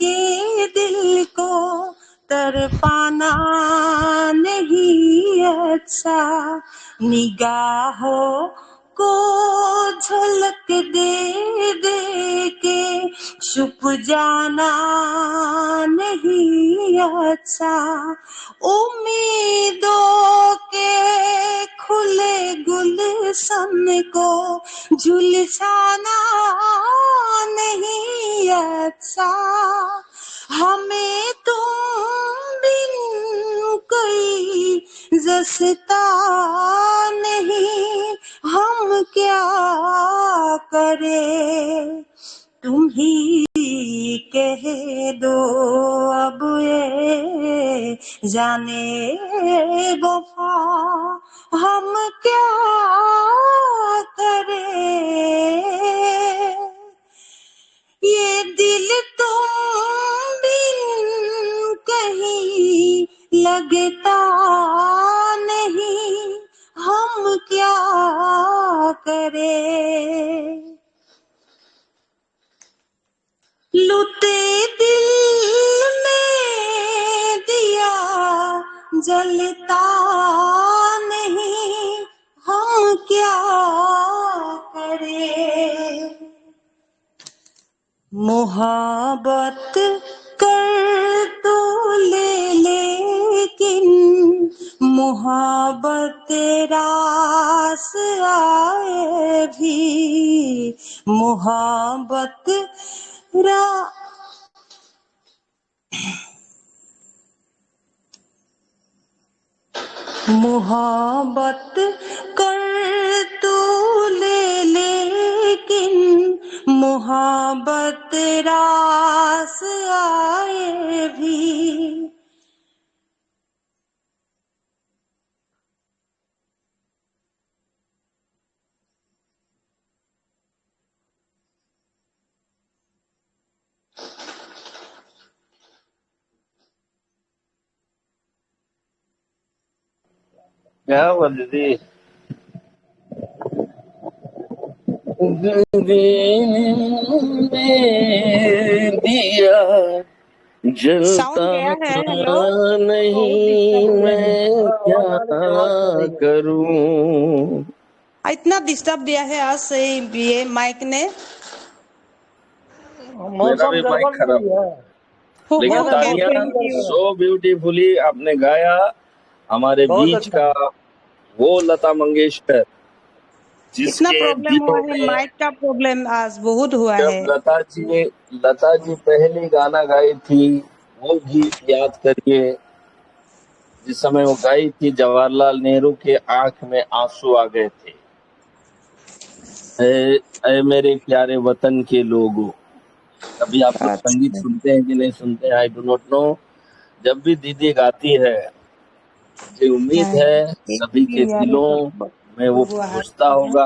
के दिल को तर पाना नहीं अच्छा। निगाहों को झलक दे दे के छुप जाना नहीं अच्छा। उम्मीदों के खुले गुलशन को झुलसाना नहीं अच्छा। हमें तुम बिन कोई जसता नहीं, हम क्या करें। तुम ही कह दो अब ये जाने वफा, हम क्या करें। ये दिल तुम बिन कहीं लगता नहीं, हम क्या करें। लुटे दिल में दिया जलता नहीं, हम क्या करें। मोहब्बत कर तो ले लेकिन मोहब्बत रास आए भी। मोहब्बत रा मोहब्बत कर तो ले लेकिन मोहब्बत रास आए भी।
क्या हुआ दीदी? दिया
साउंड
जलता
गया है। हेलो, बहुत
नहीं,
डिस्टर्ब दिया है।
मैं
हाँ,
क्या
आवाज आने की आवाज नहीं आ रही है।
करूं।
इतना डिस्टर्ब दिया है आज से ये माइक ने।
मेरा
मौसम
भी माइक
गड़बड़
खराब
नहीं
है,
है।
लेकिन
नहीं,
ओके,
तानिया,
मौसम ही
थैंक यू।
गड़बड़ है।
सो ब्यूटीफुली आपने गाया हमारे
बहुत
बीच
अच्छा।
का वो लता मंगेशकर,
इतना
जिसके
प्रॉब्लम हुआ
दिलों
है,
में,
माइक का प्रॉब्लम आज बहुत हुआ
जब
है।
लता जी पहली गाना गाई थी, वो गीत याद करिए, जिस समय वो गाई थी जवाहरलाल नेहरू के आंख में आंसू आ गए थे। ऐ, ऐ मेरे प्यारे वतन के लोगों। कभी आप लोग संगीत
अच्छा,
सुनते हैं कि नहीं सुनते हैं, आई डू नॉट नो। जब भी दीदी गाती है, मुझे उम्मीद
हाँ,
है सभी के
यारे
दिलों में वो
हुआ है।
पहुंचता होगा,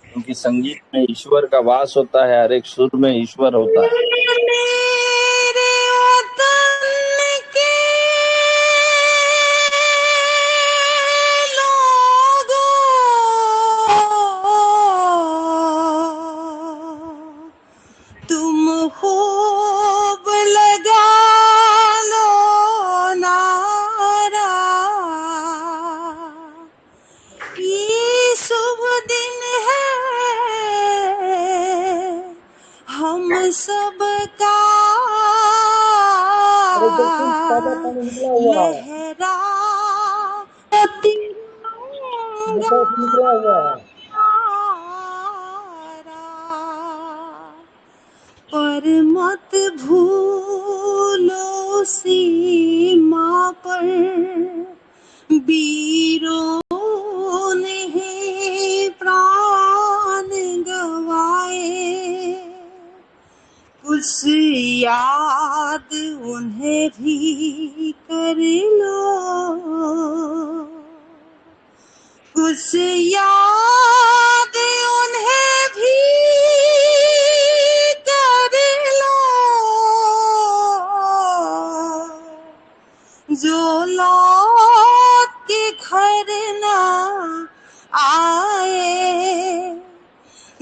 क्योंकि संगीत में ईश्वर का वास होता है, हर एक सुर में ईश्वर होता है।
मेरे वतन के लोगों, तुम खूब लगा लो नारा, ये शुभ दिन है हम सबका,
अरे बिल्कुल ताजा पानी निकला हुआ है।
लहरा तिरंगा
मोटर से निकला हुआ है।
पर मत भूलो सीमा पर वीरों ने प्राण गवाए, कुछ याद उन्हें भी कर लो, कुछ याद उन्हें भी कर लो, जो लौट के घर ना आए,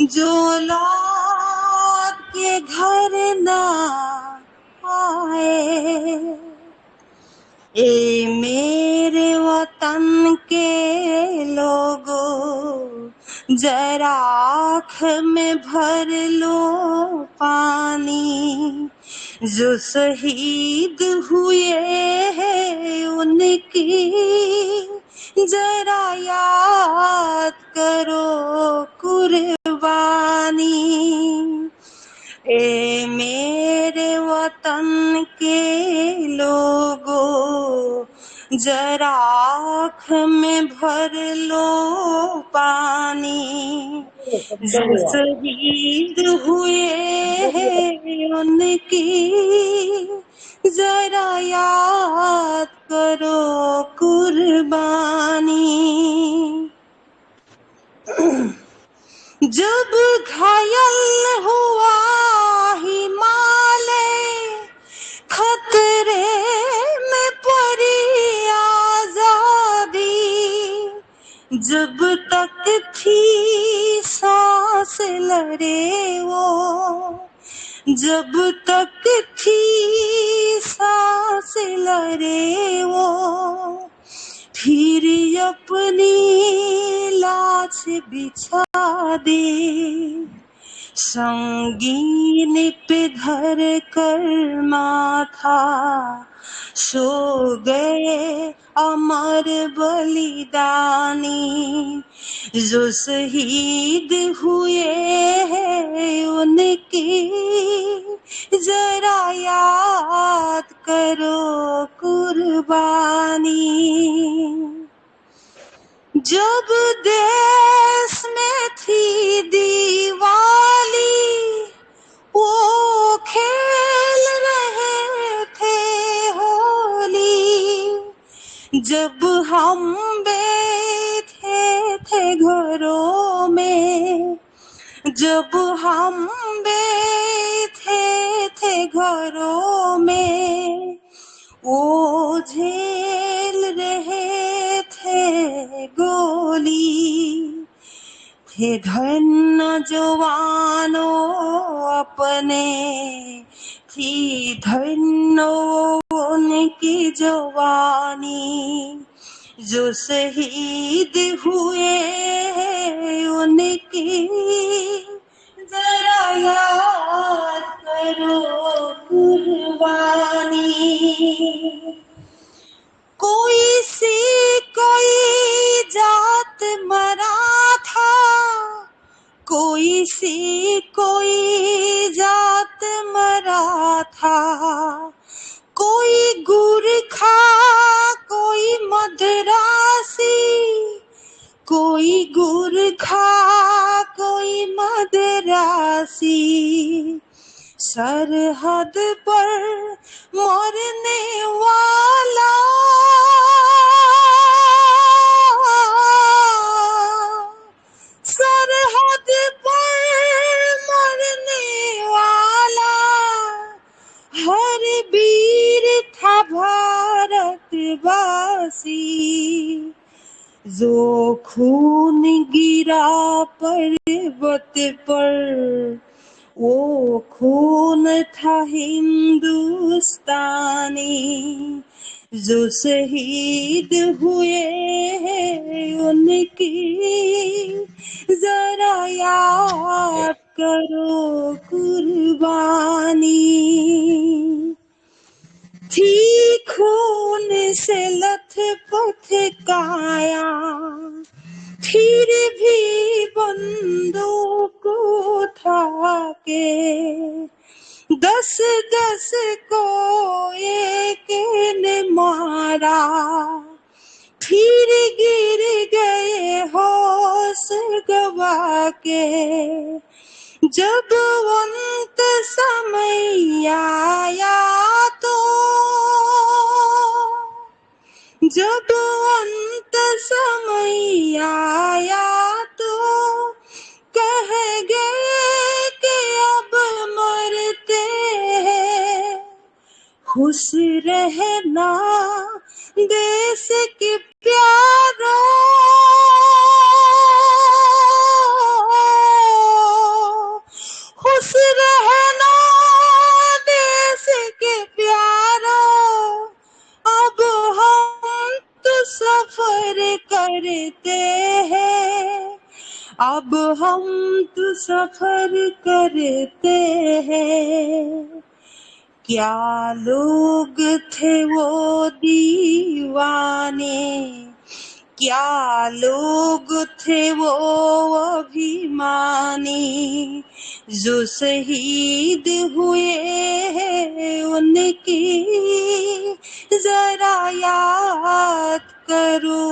जो लौट के घर ना आए। ए मेरे वतन के लोगों, जरा आँख में भर लो पानी, जो शहीद हुए हैं उनकी जरा याद करो कुर्बानी। ए मेरे वतन के लोगों, जरा आँख में भर लो पानी,
सब चल
जो
गया।
शहीद हुए हैं उनकी जरा याद करो कुर्बानी। जब घायल हुआ हिमालय, खतरे में पड़ी आजादी, जब तक थी सांस लड़े वो, जब तक थी सांस लड़े वो, फिर अपनी लाश बिछा दे, संगीन पे धर कर माथा, सो गए अमर बलिदानी, जो शहीद हुए हैं उनकी जरा याद करो कुर्बानी। जब देश में थी दिवाली, वो खेल रहे थे होली, जब हम बैठे थे घरों में, जब हम बैठे थे घरों में, वो झेल रहे थे हे धन्य जवानों अपने, थी धन्य उनकी जवानी, जो शहीद हुए उनकी जरा याद करो कुर्बानी। कोई जात मरा था, कोई जात मरा था, कोई गुरखा कोई मद्रासी, कोई गुरखा कोई मद्रासी, सरहद पर मरने वाला, सरहद पर मरने वाला, हर वीर था भारतवासी, जो खून गिरा पर्वत पर, वो खून था हिंदुस्तानी, जो शहीद हुए उनकी जरा याद करो कुर्बानी। थी खून से लथपथ काया, फिर भी बंदूक उठा के, 10-10 को एक ने मारा, फिर गिर गए होश गवा के। जब अंत समय आया तो, जब अंत समय आया तो, कह गए कि अब मरते हैं, खुश रहना देश के प्यारों, खुश रहना देश के प्यारों, अब हम तो सफर करते हैं, अब हम तो सफर करते हैं। क्या लोग थे वो दीवाने, क्या लोग थे वो अभिमानी, जो शहीद हुए उनकी जरा याद करो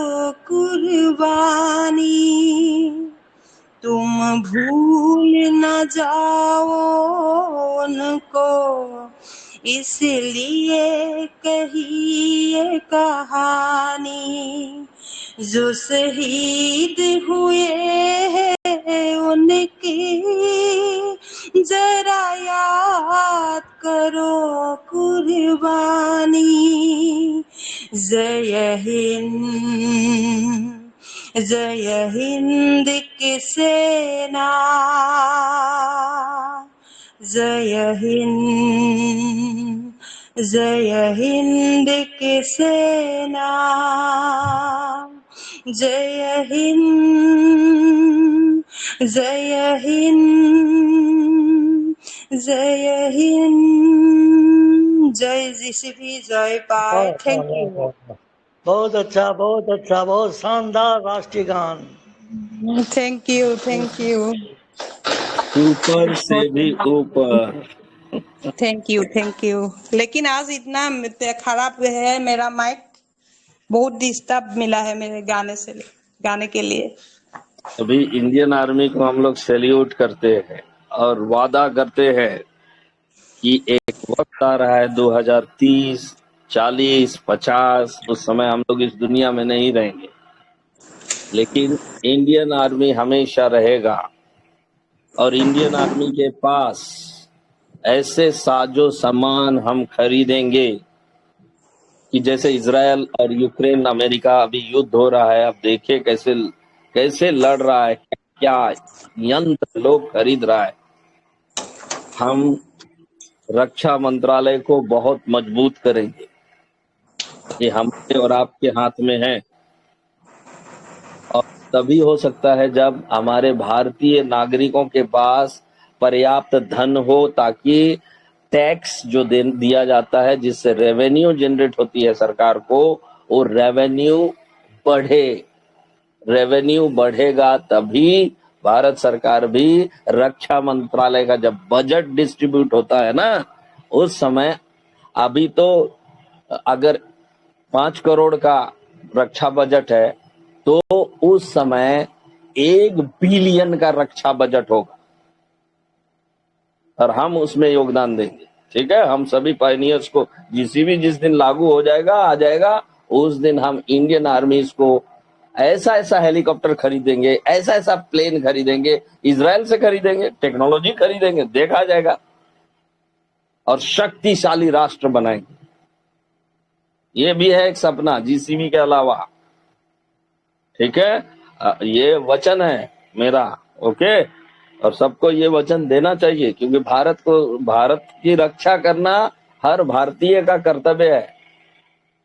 कुर्बानी। तुम भूल न जाओ उनको, इसलिए कही ये कहानी, जो शहीद हुए उनकी जरा याद करो कुर्बानी। जय हिंद, जय हिंद की सेना, जय हिंद, जय हिंद की सेना, जय हिंद, जय हिंद, जय हिंद। जय जीसीपी, जय पाय। Thank you.
बहुत अच्छा, बहुत अच्छा, बहुत शानदार राष्ट्रीय गान।
थैंक यू, थैंक यू,
ऊपर से भी ऊपर।
Thank you, thank you. लेकिन आज इतना खराब है मेरा माइक, बहुत डिस्टर्ब मिला है मेरे गाने से, गाने के लिए।
अभी इंडियन आर्मी को हम लोग सैल्यूट करते हैं और वादा करते हैं कि एक वक्त आ रहा है 2030, 40, 50, उस समय हम लोग इस दुनिया में नहीं रहेंगे, लेकिन इंडियन आर्मी हमेशा रहेगा। और इंडियन आर्मी के पास ऐसे साजो सामान हम खरीदेंगे कि जैसे इजराइल और यूक्रेन, अमेरिका अभी युद्ध हो रहा है, अब देखिए कैसे कैसे लड़ रहा है, क्या यंत्र लोग खरीद रहा है। हम रक्षा मंत्रालय को बहुत मजबूत करेंगे, ये हमारे और आपके हाथ में है। और तभी हो सकता है जब हमारे भारतीय नागरिकों के पास पर्याप्त धन हो, ताकि टैक्स जो दिया जाता है, जिससे रेवेन्यू जनरेट होती है सरकार को, वो रेवेन्यू बढ़े। रेवेन्यू बढ़ेगा तभी भारत सरकार भी, रक्षा मंत्रालय का जब बजट डिस्ट्रीब्यूट होता है ना, उस समय, अभी तो अगर 5 करोड़ का रक्षा बजट है तो उस समय 1 बिलियन का रक्षा बजट होगा और हम उसमें योगदान देंगे। ठीक है, हम सभी पायनियर्स को जीसीबी जिस दिन लागू हो जाएगा, आ जाएगा, उस दिन हम इंडियन आर्मीज को ऐसा ऐसा हेलीकॉप्टर खरीदेंगे, ऐसा ऐसा प्लेन खरीदेंगे, इजराइल से खरीदेंगे, टेक्नोलॉजी खरीदेंगे, देखा जाएगा, और शक्तिशाली राष्ट्र बनाएंगे। ये भी है एक सपना जीसीबी के अलावा। ठीक है, ये वचन है मेरा। ओके, और सबको ये वचन देना चाहिए, क्योंकि भारत की रक्षा करना हर भारतीय का कर्तव्य है,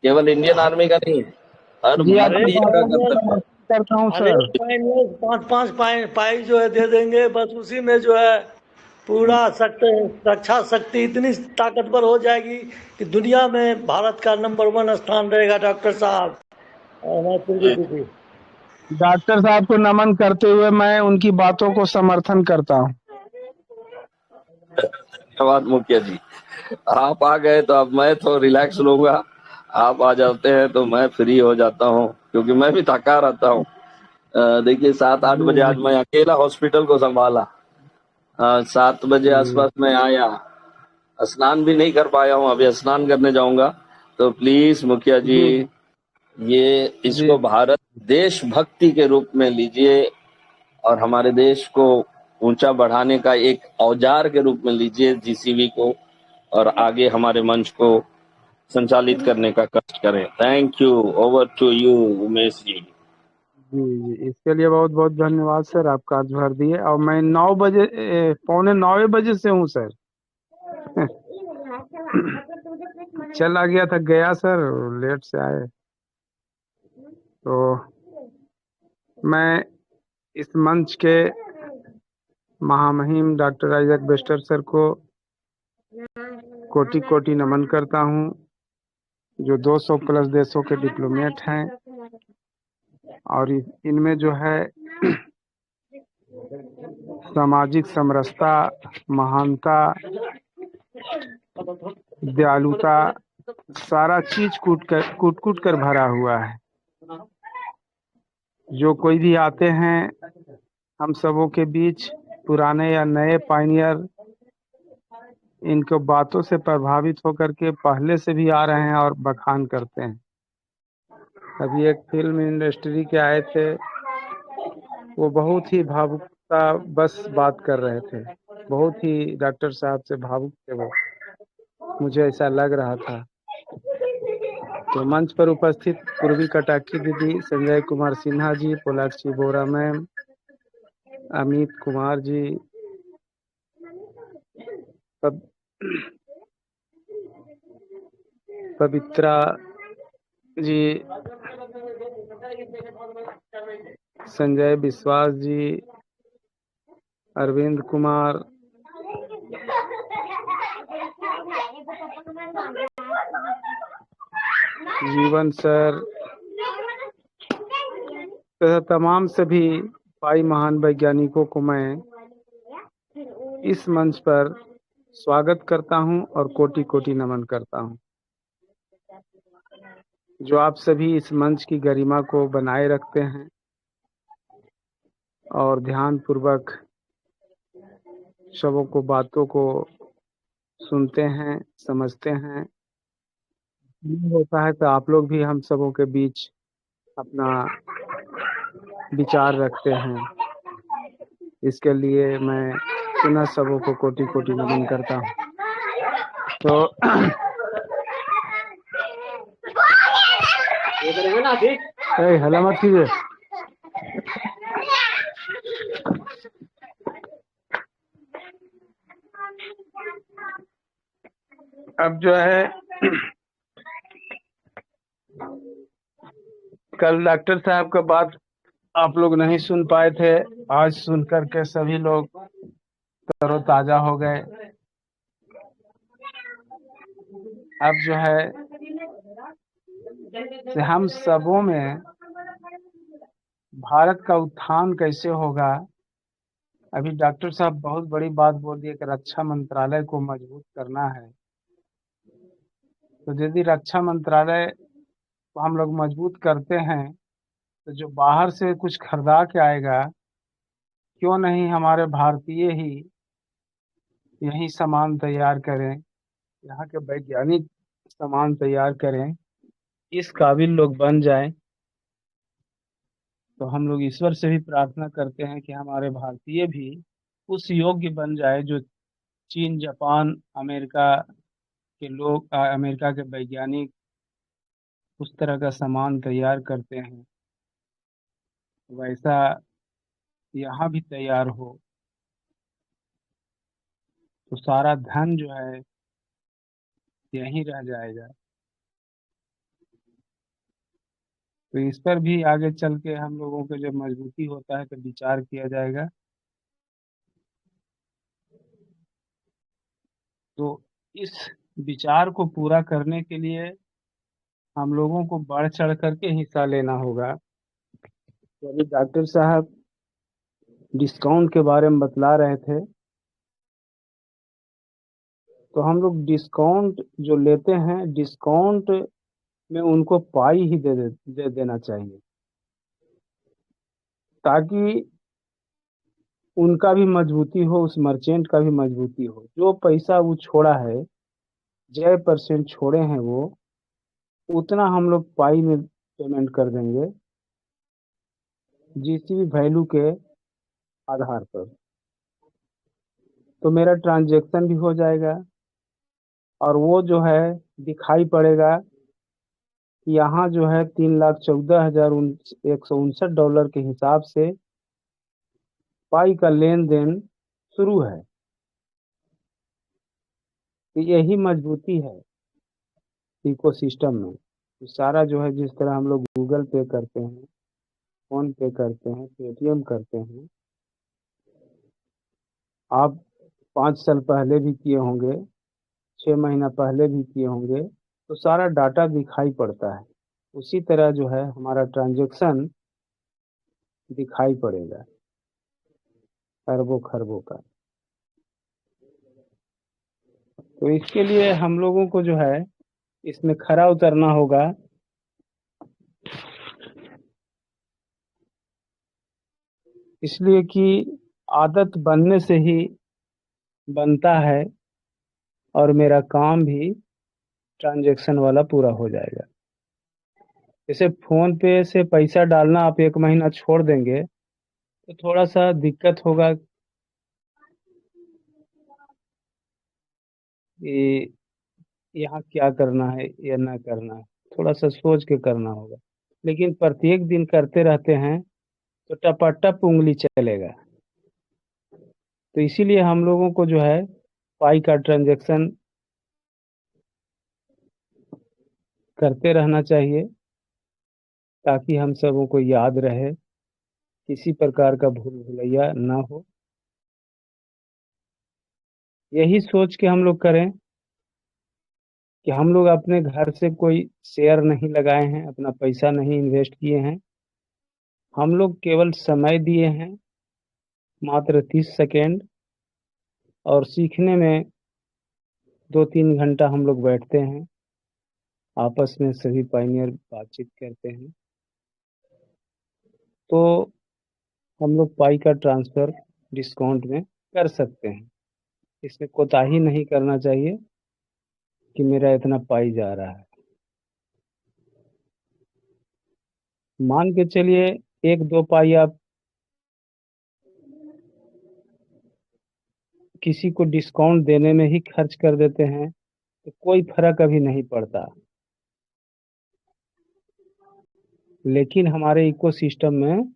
केवल इंडियन आर्मी का नहीं है, हर
जी आपकी
भारतीय का
बातों में
कर्तव्य है।
करता हूँ
अरे
सर।
पाँच पाँच पाई जो है दे देंगे, बस उसी में जो है पूरा रक्षा शक्ति इतनी ताकतवर हो जाएगी कि दुनिया में भारत का नंबर 1 स्थान रहेगा। डॉक्टर साहब,
डॉक्टर साहब को नमन करते हुए मैं उनकी बातों को समर्थन करता हूँ।
धन्यवाद मुखिया जी, आप आ गए तो अब मैं तो रिलैक्स लूंगा, आप आ जाते हैं तो मैं फ्री हो जाता हूँ, क्योंकि मैं भी थका रहता हूँ। देखिए 7-8 बजे आज मैं अकेला हॉस्पिटल को संभाला, 7 बजे आसपास मैं आया, स्नान भी नहीं कर पाया हूँ, अभी स्नान करने जाऊंगा। तो प्लीज मुखिया जी, ये इसको भारत देशभक्ति के रूप में लीजिए और हमारे देश को ऊंचा बढ़ाने का एक औजार के रूप में लीजिए जीसीबी को, और आगे हमारे मंच को संचालित करने का कष्ट करें। Thank you, over to you Umesh ji.
जी, इसके लिए बहुत बहुत धन्यवाद सर, आपका आज भर दिए। और मैं 9 बजे 8:45 बजे से हूँ सर। चला गया था गया सर, लेट से आए। तो मैं इस मंच के महामहिम डॉक्टर आइजैक बेस्टर सर को कोटि कोटि नमन करता हूँ, जो 200 प्लस देशों के डिप्लोमेट हैं, और इनमें जो है सामाजिक समरसता, महानता, दयालुता, सारा चीज कूट कर भरा हुआ है। जो कोई भी आते हैं हम सबों के बीच, पुराने या नए पायनियर, इनको बातों से प्रभावित होकर के पहले से भी आ रहे हैं और बखान करते हैं। अभी एक फिल्म इंडस्ट्री के आए थे, वो बहुत ही भावुकता बस बात कर रहे थे, बहुत ही डॉक्टर साहब से भावुक थे वो, मुझे ऐसा लग रहा था। तो मंच पर उपस्थित पूर्वी कटाकी दीदी, संजय कुमार सिन्हा जी, पोलाक्षी बोरा मैम, अमित कुमार जी, पवित्रा जी, संजय विश्वास जी, अरविंद कुमार, जीवन सर, तथा तमाम सभी भाई महान वैज्ञानिकों को मैं इस मंच पर स्वागत करता हूं और कोटि कोटि नमन करता हूं। जो आप सभी इस मंच की गरिमा को बनाए रखते हैं और ध्यान पूर्वक सबों को बातों को सुनते हैं, समझते हैं, होता है तो आप लोग भी हम सबों के बीच अपना विचार रखते हैं। इसके लिए मैं पुनः सबों को कोटि कोटि नमन करता हूँ। तो हला मत कीजिए।
अब जो है कल डॉक्टर साहब का बात आप लोग नहीं सुन पाए थे, आज सुन करके सभी लोग तरोताजा हो गए। अब जो है से हम सबों में भारत का उत्थान कैसे होगा। अभी डॉक्टर साहब बहुत बड़ी बात बोल दिए कि रक्षा मंत्रालय को मजबूत करना है। तो यदि रक्षा मंत्रालय को हम लोग मजबूत करते हैं तो जो बाहर से कुछ खरीदा के आएगा, क्यों नहीं हमारे भारतीय ही यही सामान तैयार करें, यहाँ के वैज्ञानिक सामान तैयार करें, इस काबिल लोग बन जाएं। तो हम लोग ईश्वर से भी प्रार्थना करते हैं कि हमारे भारतीय भी उस योग्य बन जाए जो चीन, जापान, अमेरिका के लोग, अमेरिका के वैज्ञानिक उस तरह का सामान तैयार करते हैं, वैसा यहाँ भी तैयार हो। तो सारा धन जो है यहीं रह जाएगा। तो इस पर भी आगे चल के हम लोगों को जब मजबूती होता है तो विचार किया जाएगा। तो इस विचार को पूरा करने के लिए हम लोगों को बढ़ चढ़ करके हिस्सा लेना होगा। तो अभी डॉक्टर साहब डिस्काउंट के बारे में बतला रहे थे, तो हम लोग डिस्काउंट जो लेते हैं, डिस्काउंट में उनको पाई ही दे देना चाहिए, ताकि उनका भी मजबूती हो, उस मर्चेंट का भी मजबूती हो। जो पैसा वो छोड़ा है, जय % छोड़े हैं, वो उतना हम लोग पाई में पेमेंट कर देंगे, जिस भी वैल्यू के आधार पर। तो मेरा ट्रांजैक्शन भी हो जाएगा और वो जो है दिखाई पड़ेगा कि यहाँ जो है $3,14,159 के हिसाब से पाई का लेन देन शुरू है। तो यही मजबूती है इकोसिस्टम में। तो सारा जो है, जिस तरह हम लोग गूगल पे करते हैं, फोन पे करते हैं, पेटीएम करते हैं, आप 5 साल पहले भी किए होंगे, 6 महीना पहले भी किए होंगे, तो सारा डाटा दिखाई पड़ता है। उसी तरह जो है हमारा ट्रांजैक्शन दिखाई पड़ेगा, अरबों खरबों का। तो इसके लिए हम लोगों को जो है इसमें खरा उतरना होगा। इसलिए कि आदत बनने से ही बनता है और मेरा काम भी ट्रांजैक्शन वाला पूरा हो जाएगा। जैसे फोन पे से पैसा डालना आप 1 महीना छोड़ देंगे तो थोड़ा सा दिक्कत होगा कि यहाँ क्या करना है या ना करना है, थोड़ा सा सोच के करना होगा। लेकिन प्रत्येक दिन करते रहते हैं तो टपाटप उंगली चलेगा। तो इसीलिए हम लोगों को जो है पाई का ट्रांजैक्शन करते रहना चाहिए, ताकि हम सबों को याद रहे, किसी प्रकार का भूल भुलैया ना हो। यही सोच के हम लोग करें कि हम लोग अपने घर से कोई शेयर नहीं लगाए हैं, अपना पैसा नहीं इन्वेस्ट किए हैं। हम लोग केवल समय दिए हैं, मात्र 30 सेकेंड, और सीखने में 2-3 घंटा हम लोग बैठते हैं, आपस में सभी पाइनियर बातचीत करते हैं। तो हम लोग पाई का ट्रांसफ़र डिस्काउंट में कर सकते हैं। इसमें कोताही नहीं करना चाहिए कि मेरा इतना पाई जा रहा है। मान के चलिए 1-2 पाई आप किसी को डिस्काउंट देने में ही खर्च कर देते हैं तो कोई फर्क अभी नहीं पड़ता। लेकिन हमारे इकोसिस्टम में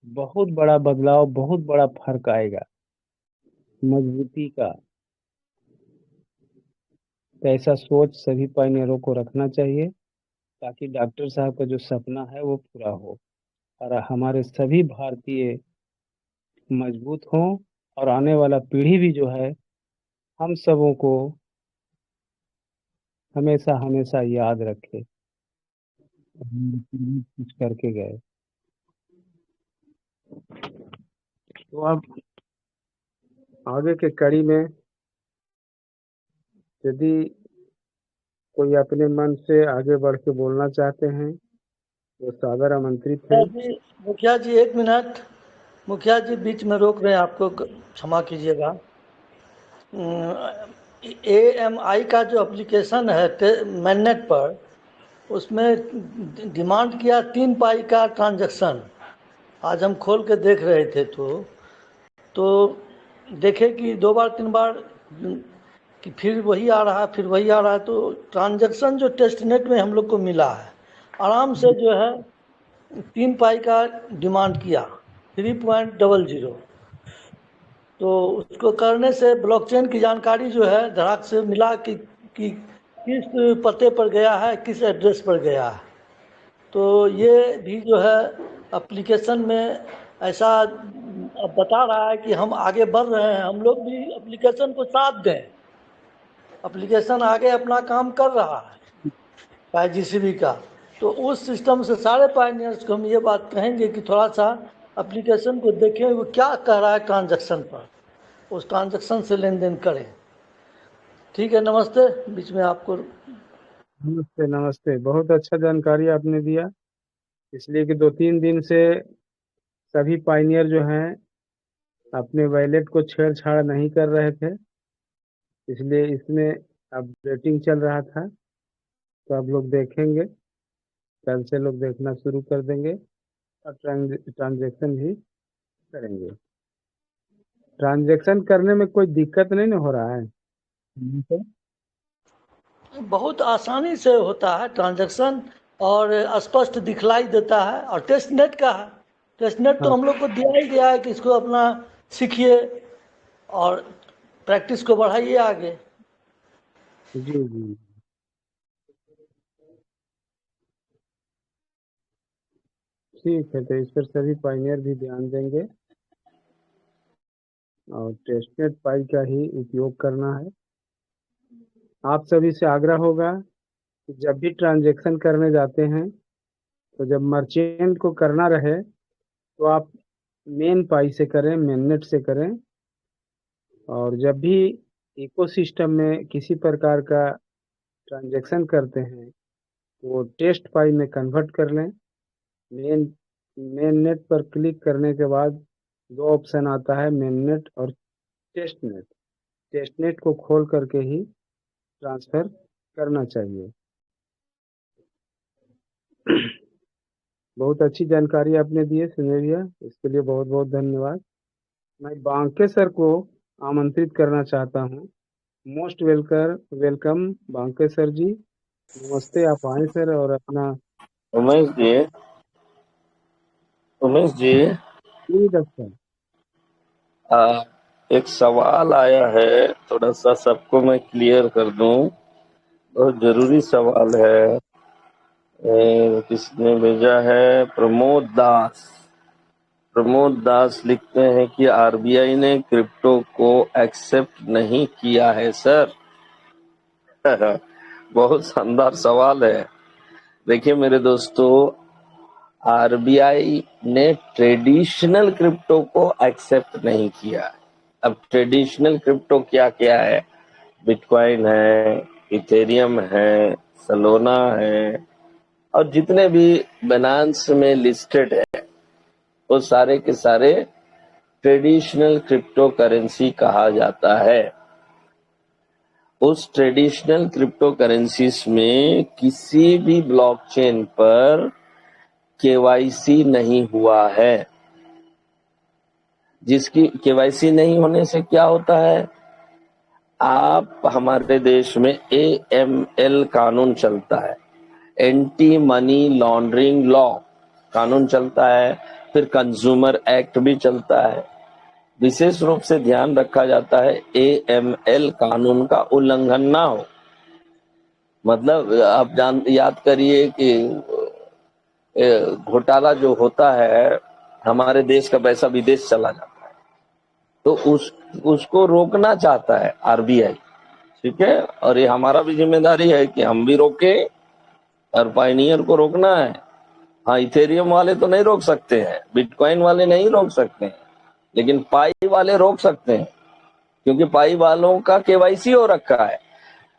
बहुत बड़ा बदलाव, बहुत बड़ा फर्क आएगा, मजबूती का। तो ऐसा सोच सभी पायनियरों को रखना चाहिए, ताकि डॉक्टर साहब का जो सपना है वो पूरा हो और हमारे सभी भारतीय मजबूत हों, और आने वाला पीढ़ी भी जो है हम सबों को हमेशा हमेशा याद रखे, हमारे पूर्वज कुछ करके गए। तो अब आगे के कड़ी में यदि कोई अपने मन से आगे बढ़ के बोलना चाहते हैं वो सादर आमंत्रित हैं।
मुखिया जी 1 मिनट। मुखिया जी बीच में रोक रहे हैं आपको, क्षमा कीजिएगा। AMI का जो एप्लीकेशन है मैननेट पर, उसमें डिमांड किया 3 पाई का ट्रांजैक्शन। आज हम खोल के देख रहे थे तो देखे कि 2 बार 3 बार कि फिर वही आ रहा है, फिर वही आ रहा है। तो ट्रांजैक्शन जो टेस्टनेट में हम लोग को मिला है, आराम से जो है 3 पाई का डिमांड किया, 3.00। तो उसको करने से ब्लॉकचेन की जानकारी जो है धड़ाक से मिला कि किस पते पर गया है, किस एड्रेस पर गया है। तो ये भी जो है एप्लीकेशन में ऐसा अब बता रहा है कि हम आगे बढ़ रहे हैं, हम लोग भी एप्लीकेशन को साथ दें। एप्लीकेशन आगे अपना काम कर रहा है पाईजीसीबी का। तो उस सिस्टम से सारे पायनियर्स को हम ये बात कहेंगे कि थोड़ा सा एप्लीकेशन को देखें वो क्या कह रहा है ट्रांजैक्शन पर, उस ट्रांजैक्शन से लेन देन करें। ठीक है, नमस्ते। बीच में आपको
नमस्ते नमस्ते, बहुत अच्छा जानकारी आपने दिया। इसलिए कि 2-3 दिन से सभी पायनियर जो हैं अपने वैलेट को छेड़छाड़ नहीं कर रहे थे, इसलिए इसमें अपडेटिंग चल रहा था। तो अब लोग देखेंगे, कल से लोग देखना शुरू कर देंगे और ट्रांजेक्शन भी करेंगे। ट्रांजेक्शन करने में कोई दिक्कत नहीं ना हो रहा है?
बहुत आसानी से होता है ट्रांजैक्शन और स्पष्ट दिखलाई देता है। और टेस्टनेट का है, टेस्टनेट तो
हाँ
हम लोग को दिया ही गया है कि इसको अपना सीखिए और प्रैक्टिस को बढ़ाइए आगे।
जी जी, ठीक है। तो इस पर सभी पायनियर भी ध्यान देंगे और टेस्टनेट पाई का ही उपयोग करना है। आप सभी से आग्रह होगा कि जब भी ट्रांजैक्शन करने जाते हैं तो जब मर्चेंट को करना रहे तो आप मेन पाई से करें, मेननेट से करें। और जब भी इकोसिस्टम में किसी प्रकार का ट्रांजैक्शन करते हैं तो वो टेस्ट पाई में कन्वर्ट कर लें। मेन नेट पर क्लिक करने के बाद 2 ऑप्शन आता है, मेन नेट और टेस्ट नेट। टेस्ट नेट को खोल करके ही ट्रांसफ़र करना चाहिए। बहुत अच्छी जानकारी आपने दी है सुनेरिया, इसके लिए बहुत बहुत धन्यवाद। मैं बांके सर को आमंत्रित करना चाहता हूँ। मोस्ट वेलकम बांके सर जी, नमस्ते। आप आए सर और अपना
उमेश जी,
जी डॉक्टर।
एक सवाल आया है, थोड़ा सा सबको मैं क्लियर कर दूं। बहुत जरूरी सवाल है। किसने भेजा है? प्रमोद दास लिखते हैं कि आरबीआई ने क्रिप्टो को एक्सेप्ट नहीं किया है सर। बहुत शानदार सवाल है। देखिए मेरे दोस्तों, आरबीआई ने ट्रेडिशनल क्रिप्टो को एक्सेप्ट नहीं किया। अब ट्रेडिशनल क्रिप्टो क्या क्या है? बिटकॉइन है, इथेरियम है, सोलोना है, और जितने भी बाइनेंस में लिस्टेड है वो सारे के सारे ट्रेडिशनल क्रिप्टो करेंसी कहा जाता है। उस ट्रेडिशनल क्रिप्टो करेंसीज में किसी भी ब्लॉकचेन पर केवाईसी नहीं हुआ है। जिसकी केवाईसी नहीं होने से क्या होता है, आप हमारे देश में AML कानून चलता है, एंटी मनी लॉन्ड्रिंग लॉ कानून चलता है, फिर कंज्यूमर एक्ट भी चलता है। विशेष रूप से ध्यान रखा जाता है AML कानून का उल्लंघन ना हो। मतलब आप याद करिए कि घोटाला जो होता है, हमारे देश का पैसा विदेश चला जाता है, तो उसको रोकना चाहता है आरबीआई, ठीक है। और ये हमारा भी जिम्मेदारी है कि हम भी रोके, और पायनियर को रोकना है। हाँ, इथेरियम वाले तो नहीं रोक सकते हैं, बिटकॉइन वाले नहीं रोक सकते हैं, लेकिन पाई वाले रोक सकते हैं, क्योंकि पाई वालों का केवाईसी हो रखा है।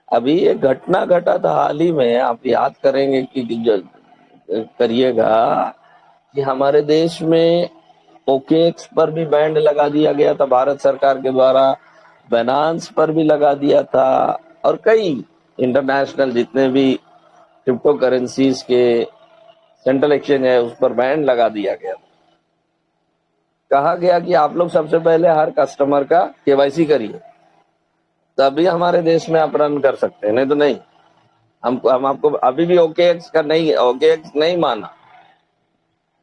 अभी एक घटना घटा था हाल ही में, आप याद करेंगे कि करिएगा कि हमारे देश में ओकेएक्स पर भी बैंड लगा दिया गया था भारत सरकार के द्वारा, बाइनेंस पर भी लगा दिया था, और कई इंटरनेशनल जितने भी क्रिप्टो करेंसीज के सेंट्रल एक्सचेंज है उस पर बैंड लगा दिया गया। कहा गया कि आप लोग सबसे पहले हर कस्टमर का केवाईसी करिए, तभी हमारे देश में आप रन कर सकते हैं, नहीं तो नहीं। हम आपको अभी भी ओकेएक्स नहीं माना,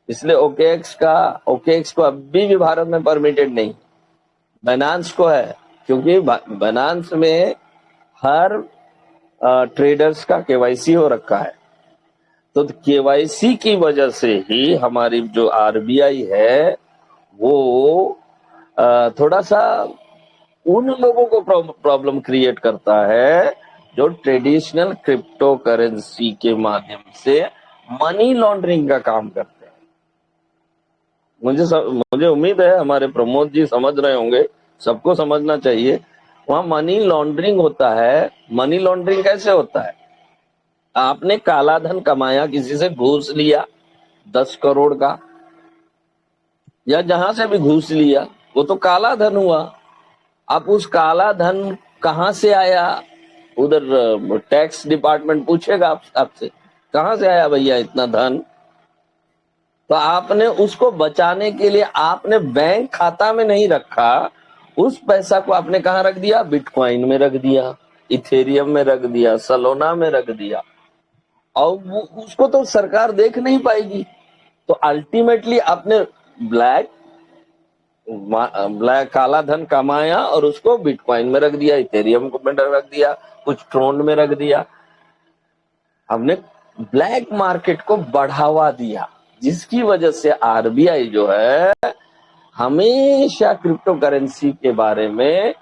इसलिए ओकेएक्स को अभी भी भारत में परमिटेड नहीं। बाइनेंस को है, क्योंकि बाइनेंस में हर ट्रेडर्स का केवाईसी हो रखा है। तो केवाईसी की वजह से ही हमारी जो आरबीआई है वो थोड़ा सा उन लोगों को प्रॉब्लम क्रिएट करता है जो ट्रेडिशनल क्रिप्टो करेंसी के माध्यम से मनी लॉन्ड्रिंग का काम करते हैं। मुझे उम्मीद है हमारे प्रमोद जी समझ रहे होंगे, सबको समझना चाहिए। वहां मनी लॉन्ड्रिंग होता है। मनी लॉन्ड्रिंग कैसे होता है? आपने काला धन कमाया, किसी से घूस लिया 10 करोड़ का, या जहां से भी घूस लिया, वो तो काला धन हुआ। अब उस काला धन कहां से आया, उधर टैक्स डिपार्टमेंट पूछेगा आपसे, कहां से आया भैया इतना धन? तो आपने उसको बचाने के लिए आपने बैंक खाता में नहीं रखा, उस पैसा को आपने कहां रख दिया? बिटकॉइन में रख दिया, इथेरियम में रख दिया, सोलाना में रख दिया, और उसको तो सरकार देख नहीं पाएगी। तो अल्टीमेटली आपने ब्लैक काला धन कमाया और उसको बिटकॉइन में रख दिया, इथेरियम में रख दिया, कुछ ट्रोन में रख दिया। हमने ब्लैक मार्केट को बढ़ावा दिया, जिसकी वजह से आरबीआई जो है हमेशा क्रिप्टो करेंसी के बारे में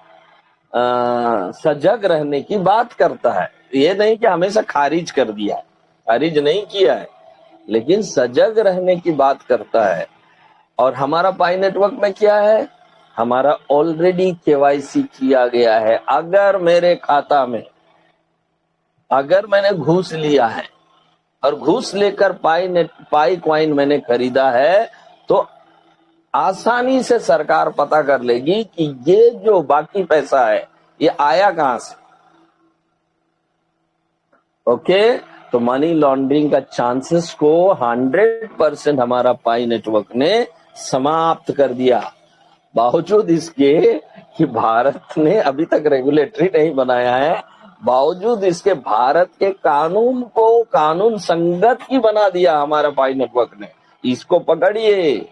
सजग रहने की बात करता है। ये नहीं कि हमेशा खारिज कर दिया है, खारिज नहीं किया है, लेकिन सजग रहने की बात करता है। और हमारा पाई नेटवर्क में क्या है? हमारा ऑलरेडी केवाईसी किया गया है। अगर मेरे खाता में अगर मैंने घूस लिया है और घूस लेकर पाई कॉइन मैंने खरीदा है, तो आसानी से सरकार पता कर लेगी कि ये जो बाकी पैसा है ये आया कहां से। ओके, तो मनी लॉन्ड्रिंग का चांसेस को 100% हमारा पाई नेटवर्क ने समाप्त कर दिया। बावजूद इसके कि भारत ने अभी तक रेगुलेटरी नहीं बनाया है, बावजूद इसके भारत के कानून को कानून संगत ही बना दिया हमारा पाई नेटवर्क ने। इसको पकड़िए।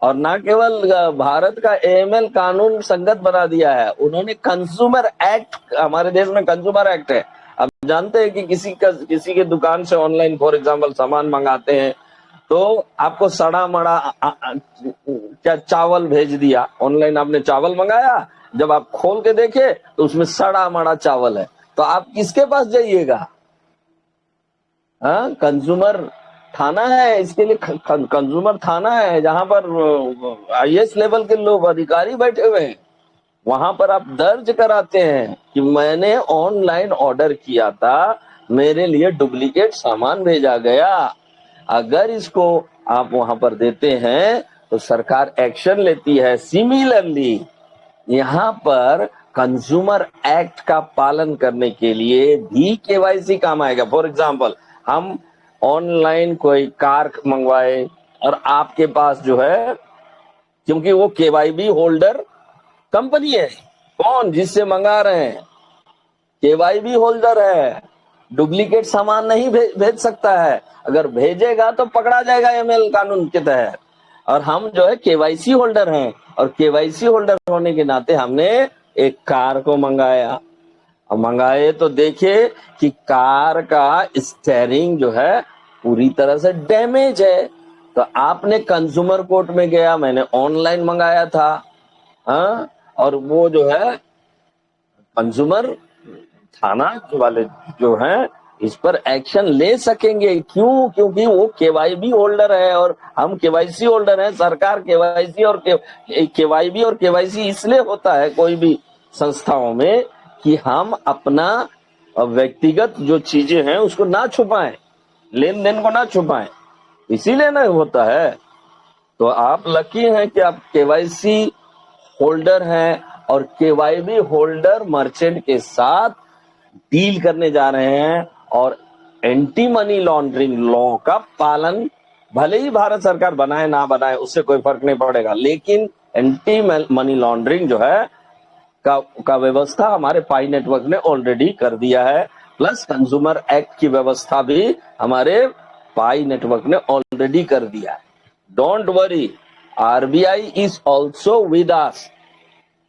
और ना केवल भारत का एएमएल कानून संगत बना दिया है, उन्होंने कंज्यूमर एक्ट, हमारे देश में कंज्यूमर एक्ट है। अब जानते हैं कि किसी के दुकान से ऑनलाइन फॉर एग्जांपल सामान मंगाते हैं, तो आपको सड़ा मड़ा क्या चावल भेज दिया। ऑनलाइन आपने चावल मंगाया, जब आप खोल के देखे तो उसमें सड़ा मड़ा चावल है, तो आप किसके पास जाइएगा? हाँ, कंज्यूमर थाना है, इसके लिए कंज्यूमर थाना है, जहां पर आईएएस लेवल के लोग अधिकारी बैठे हुए हैं। वहां पर आप दर्ज कराते हैं कि मैंने ऑनलाइन ऑर्डर किया था, मेरे लिए डुप्लीकेट सामान भेजा गया। अगर इसको आप वहां पर देते हैं तो सरकार एक्शन लेती है। सिमिलरली यहाँ पर कंज्यूमर एक्ट का पालन करने के लिए भी केवाईसी काम आएगा। फॉर एग्जांपल, हम ऑनलाइन कोई कार मंगवाए और आपके पास जो है, क्योंकि वो केवाईबी होल्डर कंपनी है, कौन जिससे मंगा रहे हैं केवाईबी होल्डर है, डुप्लीकेट सामान नहीं भेज सकता है। अगर भेजेगा तो पकड़ा जाएगा एमएल कानून के तहत। और हम जो है केवाईसी होल्डर हैं, और केवाईसी होल्डर होने के नाते हमने एक कार को मंगाया, अब मंगाए तो देखे कि कार का स्टेयरिंग जो है पूरी तरह से डैमेज है। तो आपने कंज्यूमर कोर्ट में गया, मैंने ऑनलाइन मंगाया था, हाँ, और वो जो है कंज्यूमर थाना वाले जो हैं इस पर एक्शन ले सकेंगे। क्यों? क्योंकि वो केवाईबी होल्डर है और हम केवाईसी होल्डर हैं। सरकार केवाईसी और केवाईबी और केवाईसी इसलिए होता है कोई भी संस्थाओं में कि हम अपना व्यक्तिगत जो चीजें हैं उसको ना छुपाएं, लेन देन को ना छुपाएं, इसीलिए ना होता है। तो आप लकी हैं कि आप केवाईसी होल्डर हैं और केवाईबी होल्डर मर्चेंट के साथ डील करने जा रहे हैं। और एंटी मनी लॉन्ड्रिंग लॉ का पालन भले ही भारत सरकार बनाए ना बनाए उससे कोई फर्क नहीं पड़ेगा, लेकिन एंटी मनी लॉन्ड्रिंग जो है का व्यवस्था हमारे पाई नेटवर्क ने ऑलरेडी कर दिया है। प्लस कंज्यूमर एक्ट की व्यवस्था भी हमारे पाई नेटवर्क ने ऑलरेडी कर दिया है। Don't worry, RBI is also with us,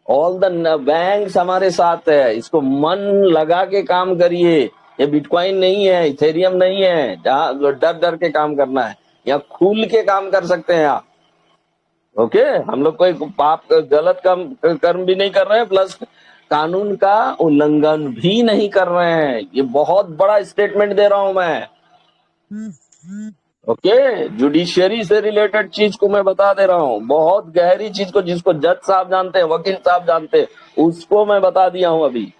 all the banks हमारे साथ है। इसको मन लगा के काम करिए। ये बिटकॉइन नहीं है, इथेरियम नहीं है जहां डर डर के काम करना है, यहाँ खुल के काम कर सकते हैं आप। ओके, हम लोग कोई पाप गलत कर्म भी नहीं कर रहे हैं, प्लस कानून का उल्लंघन भी नहीं कर रहे हैं। ये बहुत बड़ा स्टेटमेंट दे रहा हूं मैं। ओके, जुडिशियरी से रिलेटेड चीज को मैं बता दे रहा हूँ, बहुत गहरी चीज को, जिसको जज साहब जानते हैं, वकील साहब जानते हैं, उसको मैं बता दिया हूं अभी।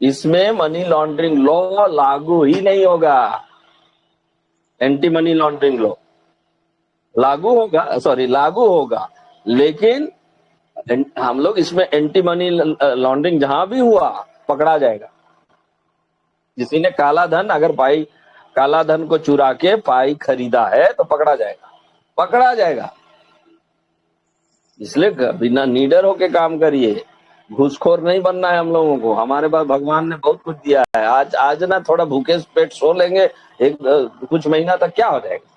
इसमें मनी लॉन्ड्रिंग लॉ लागू ही नहीं होगा। एंटी मनी लॉन्ड्रिंग लॉ लागू होगा, सॉरी लागू होगा, लेकिन हम लोग इसमें एंटी मनी लॉन्ड्रिंग जहां भी हुआ पकड़ा जाएगा। किसी ने काला धन अगर पाई, काला धन को चुरा के पाई खरीदा है तो पकड़ा जाएगा, पकड़ा जाएगा। इसलिए बिना निडर होके काम करिए, घूसखोर नहीं बनना है हम लोगों को। हमारे पास भगवान ने बहुत कुछ दिया है। आज ना थोड़ा भूखे पेट सो लेंगे, एक कुछ महीना तक क्या हो जाएगा।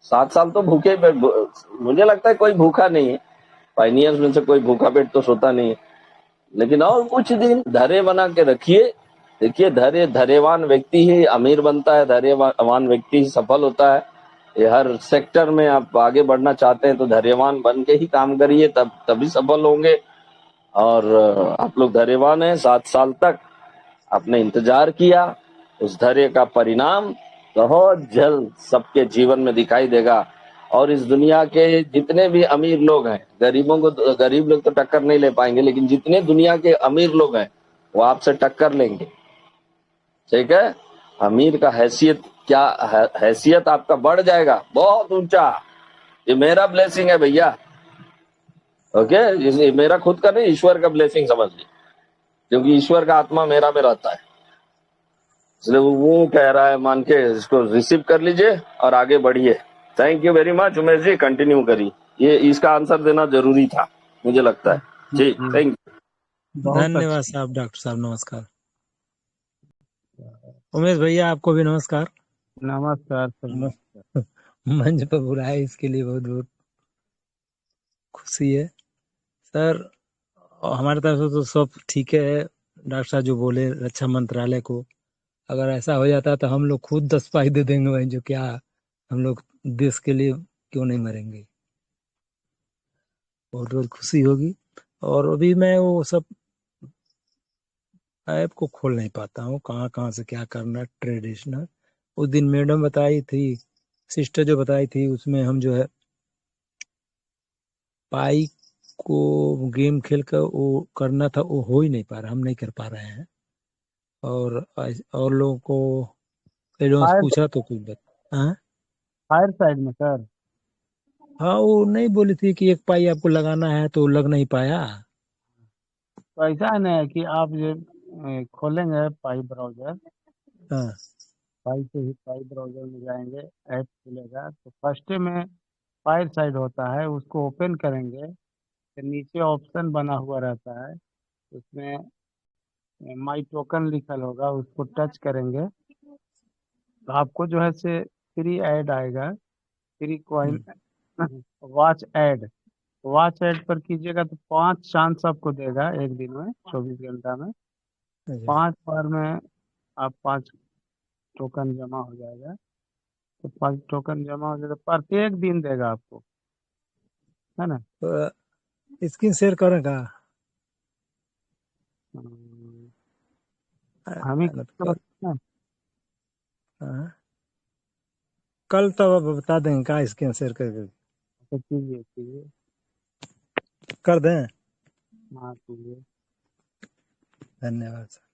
7 साल तो भूखे पेट, मुझे लगता है कोई भूखा नहीं है, पाइनियर्स में से कोई भूखा पेट तो सोता नहीं है। लेकिन और कुछ दिन धैर्य बना के रखिए। देखिए, धैर्यवान व्यक्ति ही अमीर बनता है, धैर्यवान व्यक्ति ही सफल होता है। ये हर सेक्टर में आप आगे बढ़ना चाहते हैं तो धैर्यवान बन के ही काम करिए, तभी सफल होंगे। और आप लोग धैर्यवान हैं, 7 साल तक आपने इंतजार किया, उस धैर्य का परिणाम बहुत जल्द सबके जीवन में दिखाई देगा। और इस दुनिया के जितने भी अमीर लोग हैं, गरीब लोग तो टक्कर नहीं ले पाएंगे, लेकिन जितने दुनिया के अमीर लोग हैं वो आपसे टक्कर लेंगे। ठीक है, अमीर का हैसियत क्या, हैसियत आपका बढ़ जाएगा बहुत ऊंचा। ये मेरा ब्लेसिंग है भैया। ओके, ये मेरा खुद का नहीं, ईश्वर का ब्लेसिंग समझ लीजिए, क्योंकि ईश्वर का आत्मा मेरा में रहता है, इसलिए वो कह रहा है, मान के इसको रिसीव कर लीजिए और आगे बढ़िए। Thank you very much Umesh ji, continue करिए। ये इसका आंसर देना जरूरी था मुझे लगता है जी। Thank you.
धन्यवाद साहब। डॉक्टर साहब नमस्कार। उमेश भैया आपको भी नमस्कार।
नमस्कार सर।
मंच पर बुलाए इसके लिए बहुत बहुत खुशी है सर। हमारे तरफ से तो सब ठीक है। डॉक्टर साहब जो बोले रक्षा मंत्रालय को, अगर ऐसा हो जाता तो हम लोग खुद 10 पाई दे देंगे भाई, जो क्या हम लोग देश के लिए क्यों नहीं मरेंगे। बहुत बहुत खुशी होगी। और अभी मैं वो सब ऐप को खोल नहीं पाता हूँ, कहाँ कहाँ से क्या करना। ट्रेडिशनल उस दिन मैडम बताई थी, सिस्टर जो बताई थी, उसमें हम जो है पाई को गेम खेल कर वो करना था, वो हो ही नहीं पा रहा, हम नहीं कर पा रहे हैं। और लोगों को एडवांस पूछा तो कुछ हाँ
फायर साइड में सर।
हाँ, वो नहीं बोली थी कि एक पाई आपको लगाना है, तो लग नहीं पाया।
तो ऐसा है ना कि आप ये खोलेंगे पाई ब्राउजर,
हाँ
पाई से ही पाई ब्राउजर में जाएंगे, ऐप खुलेगा तो फर्स्ट में फायर साइड होता है, उसको ओपन करेंगे तो नीचे ऑप्शन बना हुआ रहता है, उसमें माई टोकन लिखल होगा, उसको टच करेंगे तो आपको जो है से फ्री ऐड आएगा, free coin watch add. Watch add पर कीजिएगा तो 5 चांस आपको देगा एक दिन में, 24 घंटा में।
अच्छा
5 बार में आप 5 टोकन जमा हो जाएगा। तो 5 टोकन जमा हो जाएगा, प्रत्येक दिन देगा आपको, है ना।
तो स्क्रीन शेयर करें का
हम्म, हम ही
कल,
ना।
हाँ, कल तब अब बता देंगे का स्क्रीन शेयर करके
तो कीजिए कीजिए।
कर दें।
हाँ कीजिए।
धन्यवाद सर।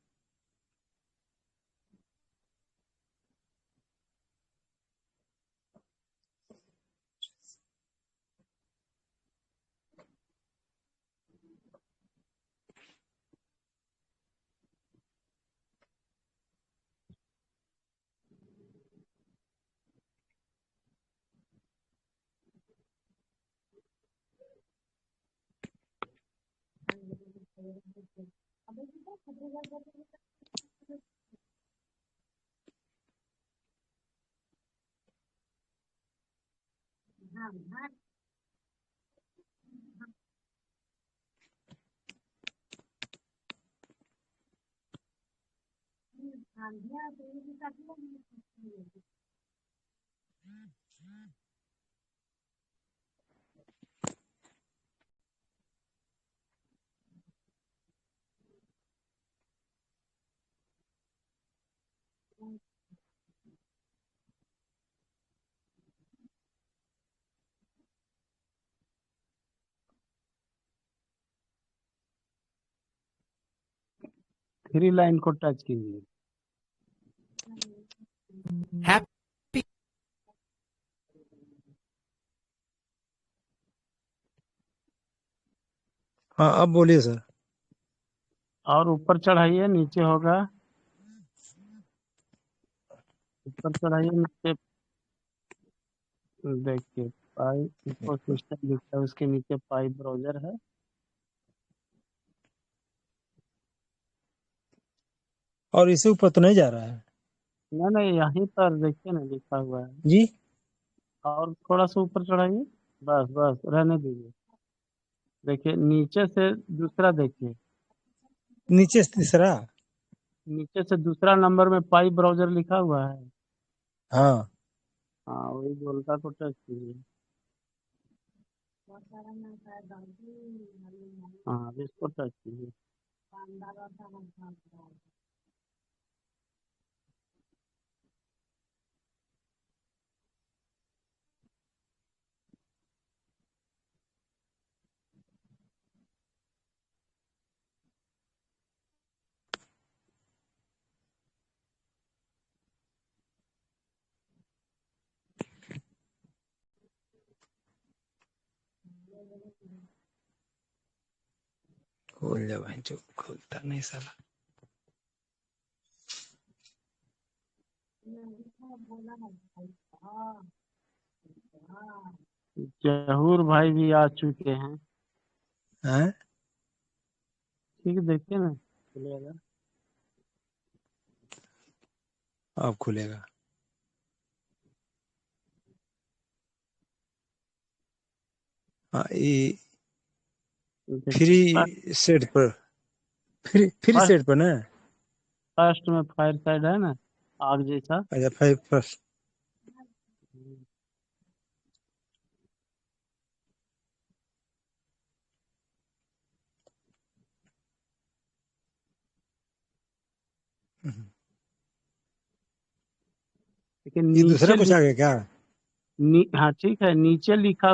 थ्री लाइन को टच कीजिए।
हाँ अब बोलिए सर।
और ऊपर चढ़ाइए, नीचे होगा। ऊपर चढ़ाइए, नीचे देखिए पाई इकोसिस्टम लिखा है, उसके नीचे पाई ब्राउजर है।
और इससे ऊपर तो नहीं जा रहा है
नहीं नहीं, यहीं पर देखिए ना लिखा हुआ है।
जी।
और थोड़ा सा ऊपर चढ़ाइए, बस बस रहने दीजिए। देखिए नीचे से दूसरा देखिए,
नीचे से तीसरा।
नीचे से दूसरा नंबर में पाई ब्राउजर लिखा हुआ है।
हाँ
हाँ वही गोलका को टच कीजिए। हाँ अब इसको टच कीजिए।
खोल जा भाई, जो खोलता नहीं साला।
जहूर भाई भी आ चुके हैं।
हैं?
ठीक है, देखिए ना खुलेगा।
अब खुलेगा। हाँ ये फ्री
देखिए
सेट पर, फ्री
फर्स्ट
सेट पर ना।
फर्स्ट में फायर साइड है ना, आग जैसा।
अच्छा 5
लेकिन
ये दूसरा
नीचे
कुछ आ गया क्या?
हाँ ठीक है, नीचे लिखा